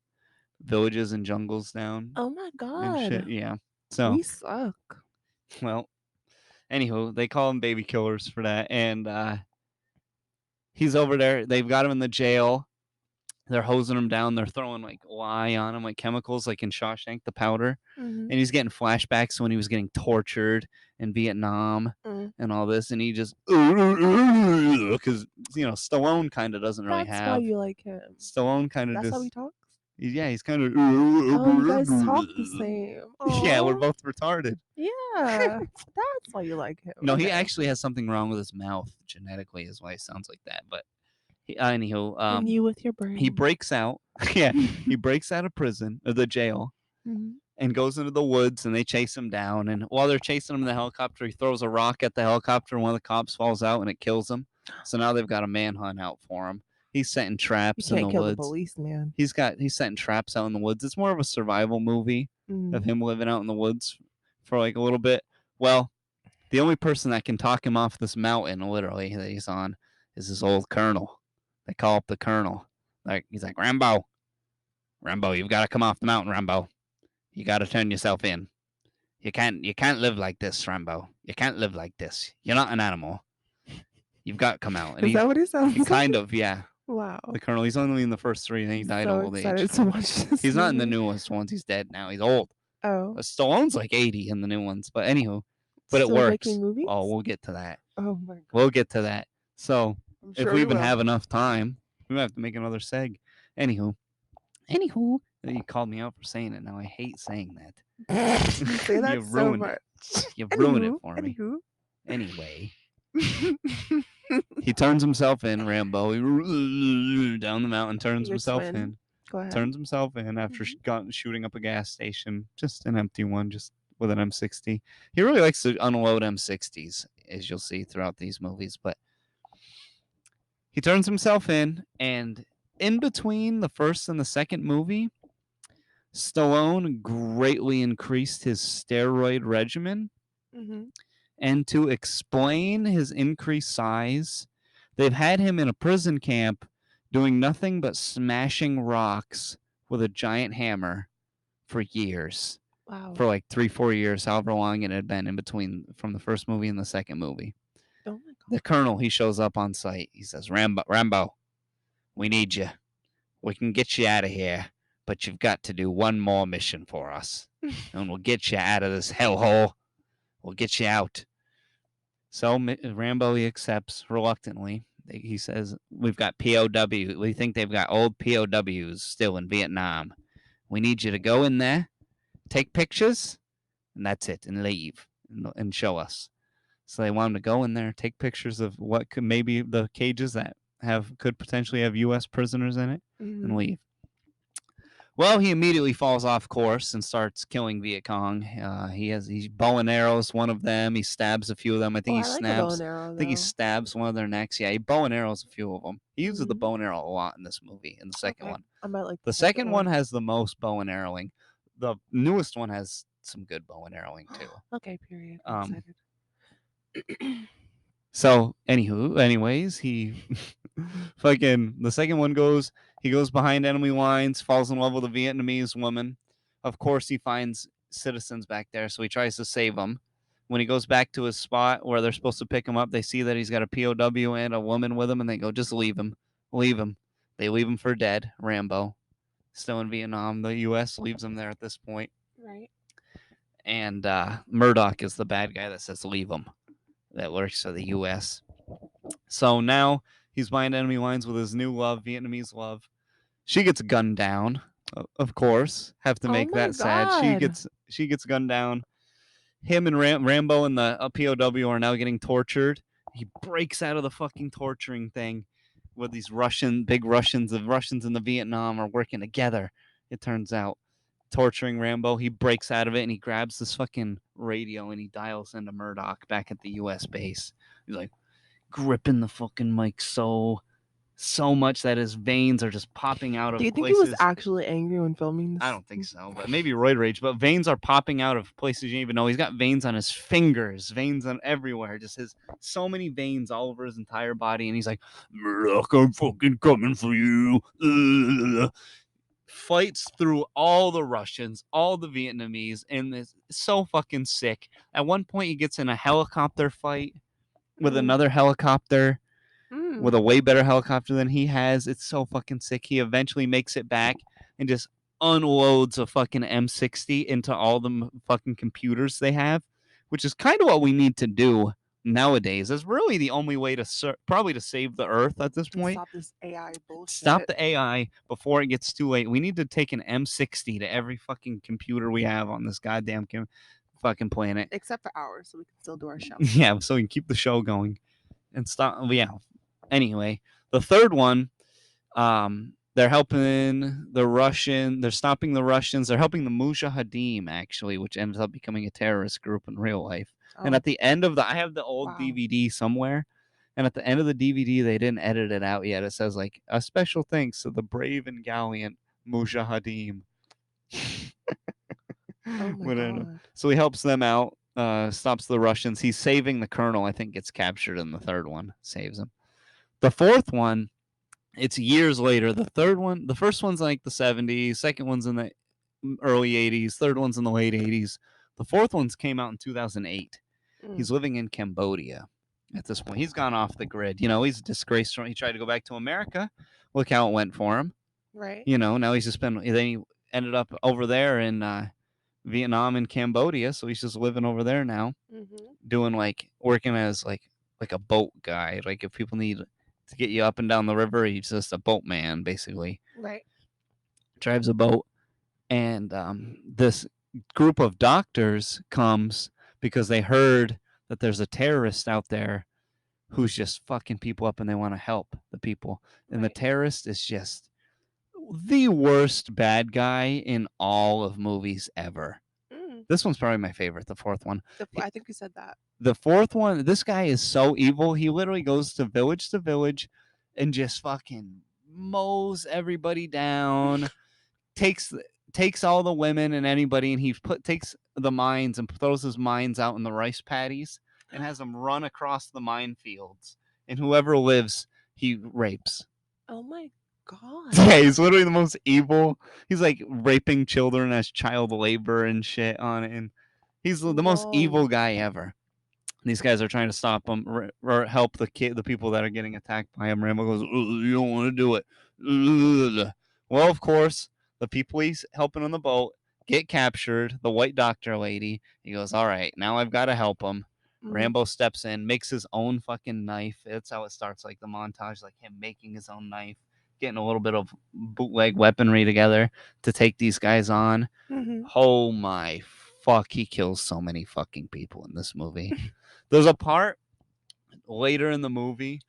villages and jungles down. Oh my god. And shit. Yeah. So we suck. Well, anywho, they call them baby killers for that, and he's over there. They've got him in the jail. They're hosing him down. They're throwing like lye on him, like chemicals, like in Shawshank, the powder. And he's getting flashbacks when he was getting tortured in Vietnam and all this. And he just, because, Stallone kind of doesn't really have. That's why you like him. Stallone kind of That's just. how he talks? Yeah, he's kind of. Oh, you guys talk the same. Yeah, we're Aw. both retarded. Yeah, that's why you like him. No, he Okay. actually has something wrong with his mouth genetically, is why he sounds like that. But anywho, And you with your brain. he breaks out. Yeah, he breaks out of prison or the jail and goes into the woods, and they chase him down. And while they're chasing him in the helicopter, he throws a rock at the helicopter, and one of the cops falls out, and it kills him. So now they've got a manhunt out for him. He's setting traps You in can't the kill woods. the police, man. He's setting traps out in the woods. It's more of a survival movie of him living out in the woods for like a little bit. Well, the only person that can talk him off this mountain, literally, that he's on, is this old colonel. They call up the colonel. He's like, Rambo, you've got to come off the mountain, Rambo. You got to turn yourself in. You can't live like this, Rambo. You can't live like this. You're not an animal. You've got to come out. And Is that what he sounds like? Kind of, yeah. Wow. The colonel. He's only in the first 3, and he died so of old excited age. To watch this He's not in the movie. newest ones. He's dead now. He's old. Oh. Stallone's like 80 in the new ones, but anywho, but Still it works. Making movies? Oh, we'll get to that. Oh my god. We'll get to that. So Sure if we even have enough time, we might have to make another seg. Anywho, you called me out for saying it. Now I hate saying that. You say that You've so ruined much. it. You've ruined it for me. Anyway. He turns himself in, Rambo. Down the mountain, turns himself in. Go ahead. Turns himself in after shooting up a gas station, just an empty one, just with an M60. He really likes to unload M60s, as you'll see throughout these movies. But he turns himself in, and in between the first and the second movie, Stallone greatly increased his steroid regimen. And to explain his increased size, they've had him in a prison camp doing nothing but smashing rocks with a giant hammer for years. Wow. For like 3-4 years, however long it had been in between from the first movie and the second movie. Oh my god. The colonel, he shows up on site. He says, Rambo, we need you. We can get you out of here, but you've got to do one more mission for us. And we'll get you out of this hellhole. We'll get you out. So Rambo, he accepts reluctantly. He says, we've got POW. We think they've got old POWs still in Vietnam. We need you to go in there, take pictures, and that's it, and leave. and show us. So they want him to go in there, take pictures of what could maybe the cages that could potentially have U.S. prisoners in it, and Mm-hmm. leave. Well, he immediately falls off course and starts killing Viet Cong. He's bow and arrows one of them. He stabs a few of them. I Oh, think he I like a bow and snaps. arrow I think he though. stabs one of their necks. Yeah, he bow and arrows a few of them. He uses the Mm-hmm. bow and arrow a lot in this movie. In the second Okay, one, I might like the the second second one one. has the most bow and arrowing. The newest one has some good bow and arrowing too. Okay, period. I'm Um, excited. So, anyways, he fucking the second one goes. He goes behind enemy lines, falls in love with a Vietnamese woman. Of course, he finds citizens back there, so he tries to save them. When he goes back to his spot where they're supposed to pick him up, they see that he's got a POW and a woman with him, and they go, "Just leave him, leave him." They leave him for dead. Rambo, still in Vietnam. The U.S. leaves him there at this point, Right. and Murdoch is the bad guy that says, "Leave him." That works for the U.S. So now he's behind enemy lines with his new love, Vietnamese love. She gets gunned down, of course. Have to Oh make my that sad. She god. gets gunned down. Him and Rambo and the POW are now getting tortured. He breaks out of the fucking torturing thing with these big Russians. The Russians and the Vietnam are working together. It turns out torturing Rambo. He breaks out of it and he grabs this fucking radio and he dials into Murdoch back at the U.S. base. He's like, gripping the fucking mic so much that his veins are just popping out Do of you think he was places. actually angry when filming I this? don't think so, but maybe roid rage. But veins are popping out of places you didn't even know. He's got veins on his fingers, veins on everywhere. Just his so many veins all over his entire body, and he's like, "Murdoch, I'm fucking coming for you." Fights through all the Russians, all the Vietnamese, and it's so fucking sick. At one point, he gets in a helicopter fight with Mm. another helicopter with Mm. a way better helicopter than he has. It's so fucking sick. He eventually makes it back and just unloads a fucking M60 into all the fucking computers they have, which is kind of what we need to do nowadays. That's really the only way to probably to save the Earth at this And point. stop this AI Stop bullshit. the AI before it gets too late. We need to take an M60 to every fucking computer we have on this goddamn fucking planet. Except for ours, so we can still do our show. Yeah, so we can keep the show going and stop. Yeah. Anyway, the third one, they're helping the Russian. They're stopping the Russians. They're helping the Mujahideen actually, which ends up becoming a terrorist group in real life. And Oh, at the end of I have the old wow. DVD somewhere, and at the end of the DVD, they didn't edit it out yet. It says like a special thanks to the brave and gallant Mujahideen. Oh my Whatever. god. So he helps them out, stops the Russians. He's saving the colonel. I think gets captured in the third one. Saves him. The fourth one, it's years later. The first one's like the 70s. Second one's in the early 80s. Third one's in the late 80s. The fourth one's came out in 2008. Mm. He's living in Cambodia at this point. He's gone off the grid. You know, he's disgraced. He tried to go back to America. Look how it went for him. Right. You know, now he's just been. Then he ended up over there in Vietnam and Cambodia, so he's just living over there now, Mm-hmm. doing like working as like a boat guy. Like if people need to get you up and down the river, he's just a boatman basically. Right. Drives a boat, and this group of doctors comes because they heard that there's a terrorist out there who's just fucking people up, and they want to help the people. And the Right. terrorist is just the worst bad guy in all of movies ever. Mm. This one's probably my favorite, the fourth one. I think you said that. The fourth one, this guy is so evil. He literally goes to village and just fucking mows everybody down, takes takes all the women and anybody, and he takes the mines and throws his mines out in the rice paddies and has them run across the minefields. And whoever lives, he rapes. Oh my god. Yeah, he's literally the most evil. He's like raping children as child labor and shit on it, and he's the most Whoa. evil guy ever. These guys are trying to stop him or help the people that are getting attacked by him. Rambo goes, "You don't want to do it." Ugh. Well, of course, the people he's helping on the boat get captured. The white doctor lady. He goes, "All right, now I've got to help him." Mm. Rambo steps in, makes his own fucking knife. That's how it starts, like the montage, like him making his own knife, getting a little bit of bootleg weaponry together to take these guys on. Mm-hmm. Oh my fuck, he kills so many fucking people in this movie. There's a part later in the movie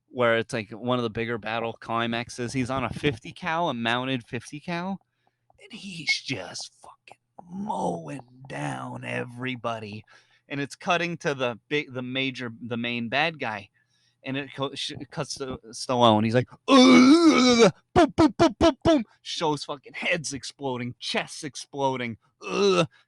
where it's like one of the bigger battle climaxes. He's on a 50 cal, a mounted 50 cal, and he's just fucking mowing down everybody. And it's cutting to the main bad guy, and it cuts to Stallone. He's like, boom, boom, boom, boom, boom. Shows fucking heads exploding, chests exploding.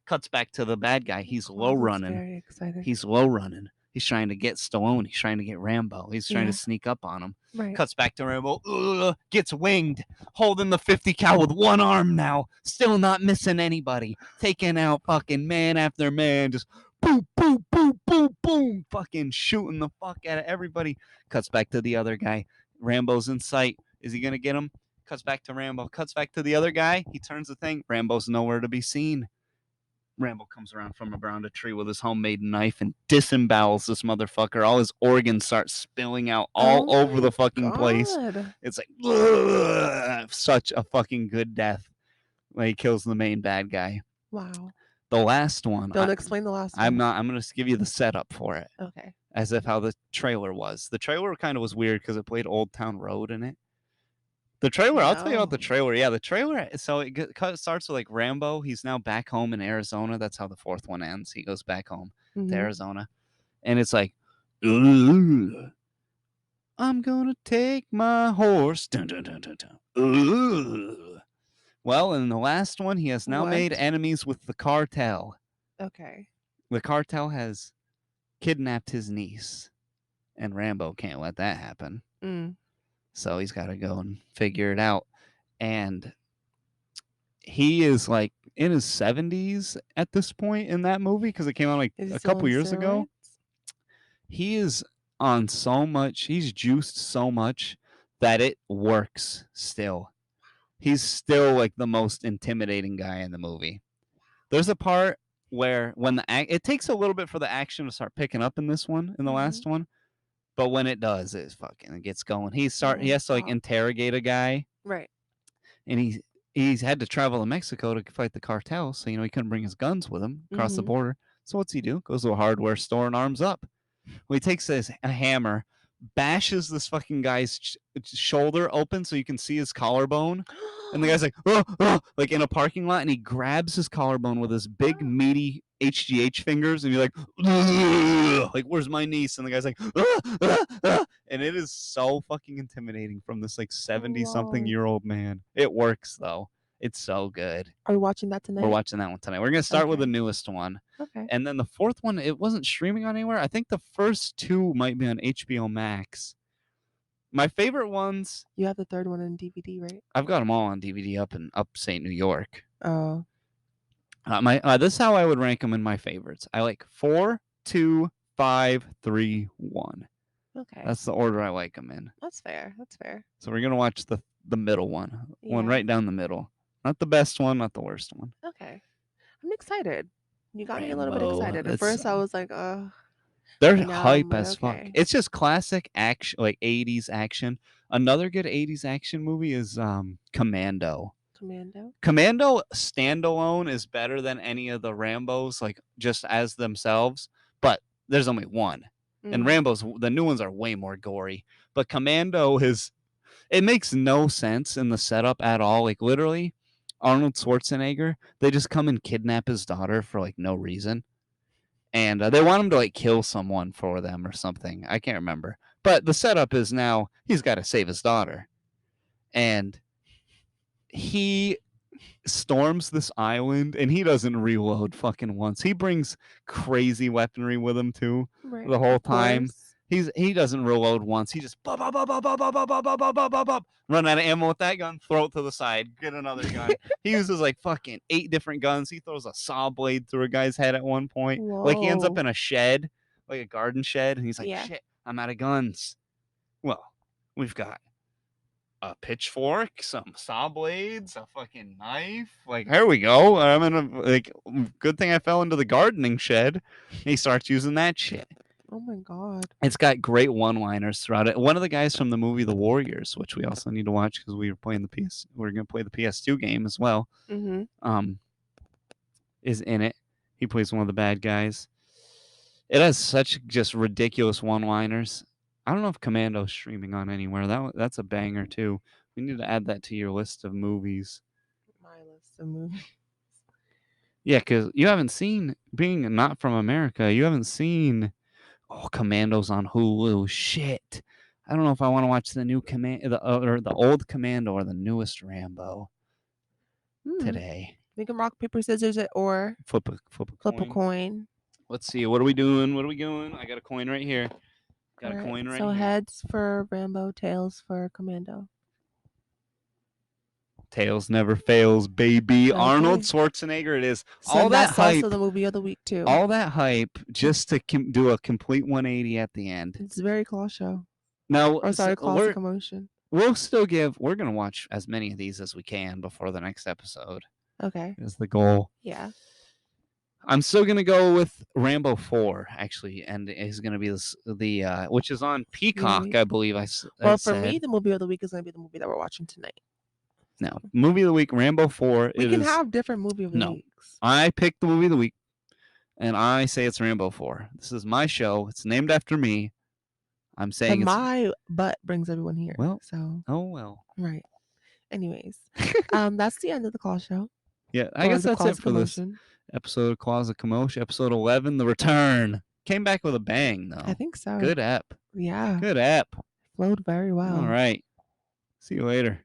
Cuts back to the bad guy. He's low running. Very excited. He's low running. He's trying to get Stallone. He's trying to get Rambo. He's trying to sneak up on him. Right. Cuts back to Rambo. Gets winged. Holding the 50 cal with one arm now. Still not missing anybody. Taking out fucking man after man. Just boom, boom, boom, boom, boom. Fucking shooting the fuck out of everybody. Cuts back to the other guy. Rambo's in sight. Is he going to get him? Cuts back to Rambo. Cuts back to the other guy. He turns the thing. Rambo's nowhere to be seen. Rambo comes around from around a tree with his homemade knife and disembowels this motherfucker. All his organs start spilling out all over the fucking place. It's like such a fucking good death when he kills the main bad guy. Wow. The last one. Don't explain the last one. I'm not. I'm going to give you the setup for it. Okay. As if how the trailer was. The trailer kind of was weird because it played Old Town Road in it. The trailer, I'll tell you about the trailer. Yeah, the trailer, so it starts with like Rambo. He's now back home in Arizona. That's how the fourth one ends. He goes back home to Arizona. And it's like, I'm going to take my horse. Dun, dun, dun, dun, dun. Well, in the last one, he has now made enemies with the cartel. Okay. The cartel has kidnapped his niece. And Rambo can't let that happen. So he's got to go and figure it out. And he is like in his 70s at this point in that movie because it came out like a couple years ago. He is on so much, he's juiced so much that it works still. He's still like the most intimidating guy in the movie. There's a part where when it takes a little bit for the action to start picking up in this one, in the last one. But when it does, it gets going. He has to like interrogate a guy. Right. And he's had to travel to Mexico to fight the cartel, so he couldn't bring his guns with him across the border. So what's he do? Goes to a hardware store and arms up. Well, he takes a hammer, bashes this fucking guy's shoulder open so you can see his collarbone. And the guy's like, like in a parking lot, and he grabs his collarbone with his big, meaty HGH fingers, and you're like, where's my niece? And the guy's like, and it is so fucking intimidating from this like 70-something-year-old man. It works, though. It's so good. Are we watching that tonight? We're watching that one tonight. We're going to start with the newest one. Okay. And then the fourth one, it wasn't streaming on anywhere. I think the first two might be on HBO Max. My favorite ones. You have the third one on DVD, right? I've got them all on DVD up in upstate New York. Oh. This is how I would rank them in my favorites. I like 4, 2, 5, 3, 1. Okay. That's the order I like them in. That's fair. That's fair. So we're gonna watch the middle one, one right down the middle. Not the best one, not the worst one. Okay. I'm excited. You got me a little bit excited. At first, I was like, they're hype as fuck. It's just classic action, like 80s action. Another good 80s action movie is Commando. Commando standalone is better than any of the Rambos, like just as themselves, but there's only one. And Rambo's, the new ones are way more gory. But Commando it makes no sense in the setup at all. Like literally, Arnold Schwarzenegger, they just come and kidnap his daughter for like no reason. And they want him to like kill someone for them or something. I can't remember. But the setup is now he's got to save his daughter. And he storms this island and he doesn't reload fucking once. He brings crazy weaponry with him too the whole time. He doesn't reload once. He just run out of ammo with that gun, throw it to the side, get another gun. He uses like fucking 8 different guns. He throws a saw blade through a guy's head at one point. Whoa. Like he ends up in a shed, like a garden shed, and he's like, shit, I'm out of guns. Well, we've got a pitchfork, some saw blades, a fucking knife. Like, here we go. I'm in a good thing I fell into the gardening shed. And he starts using that shit. Oh my god! It's got great one-liners throughout it. One of the guys from the movie The Warriors, which we also need to watch because we're going to play the PS2 game as well. Is in it, He plays one of the bad guys. It has such just ridiculous one-liners. I don't know if Commando's streaming on anywhere. That's a banger too. We need to add that to your list of movies. My list of movies. Yeah, because you haven't seen, being not from America, you haven't seen, Commando's on Hulu. Shit. I don't know if I want to watch the new or the old Commando or the newest Rambo today. We can rock, paper, scissors, or Flip a flip a coin. coin. Let's see. What are we doing? What are we doing? I got a coin right here. Got a Alright, coin right so here. heads for Rambo, tails for Commando. Tails never fails, baby. Okay. Arnold Schwarzenegger. It is. So All that that's hype. also the movie of the week too. All that hype just to do a complete 180 at the end. It's a very Kloss show. Now, Or sorry, Kloss Commotion. we'll still give. We're gonna watch as many of these as we can before the next episode. Okay. Is the goal. Yeah. I'm still gonna go with Rambo 4 actually, and it's gonna be the which is on Peacock, I believe. Well, for me, the movie of the week is gonna be the movie that we're watching tonight. No, movie of the week, Rambo 4. We can have different movie of the weeks. I picked the movie of the week, and I say it's Rambo 4. This is my show. It's named after me. I'm saying my butt brings everyone here. Well, so. Oh well. Right. Anyways, that's the end of the Kloss show. Yeah, I guess that's it for this episode of Kloss of Commotion. Episode 11, The Return. Came back with a bang, though. I think so. Good ep. Yeah. Good ep. Flowed very well. All right. See you later.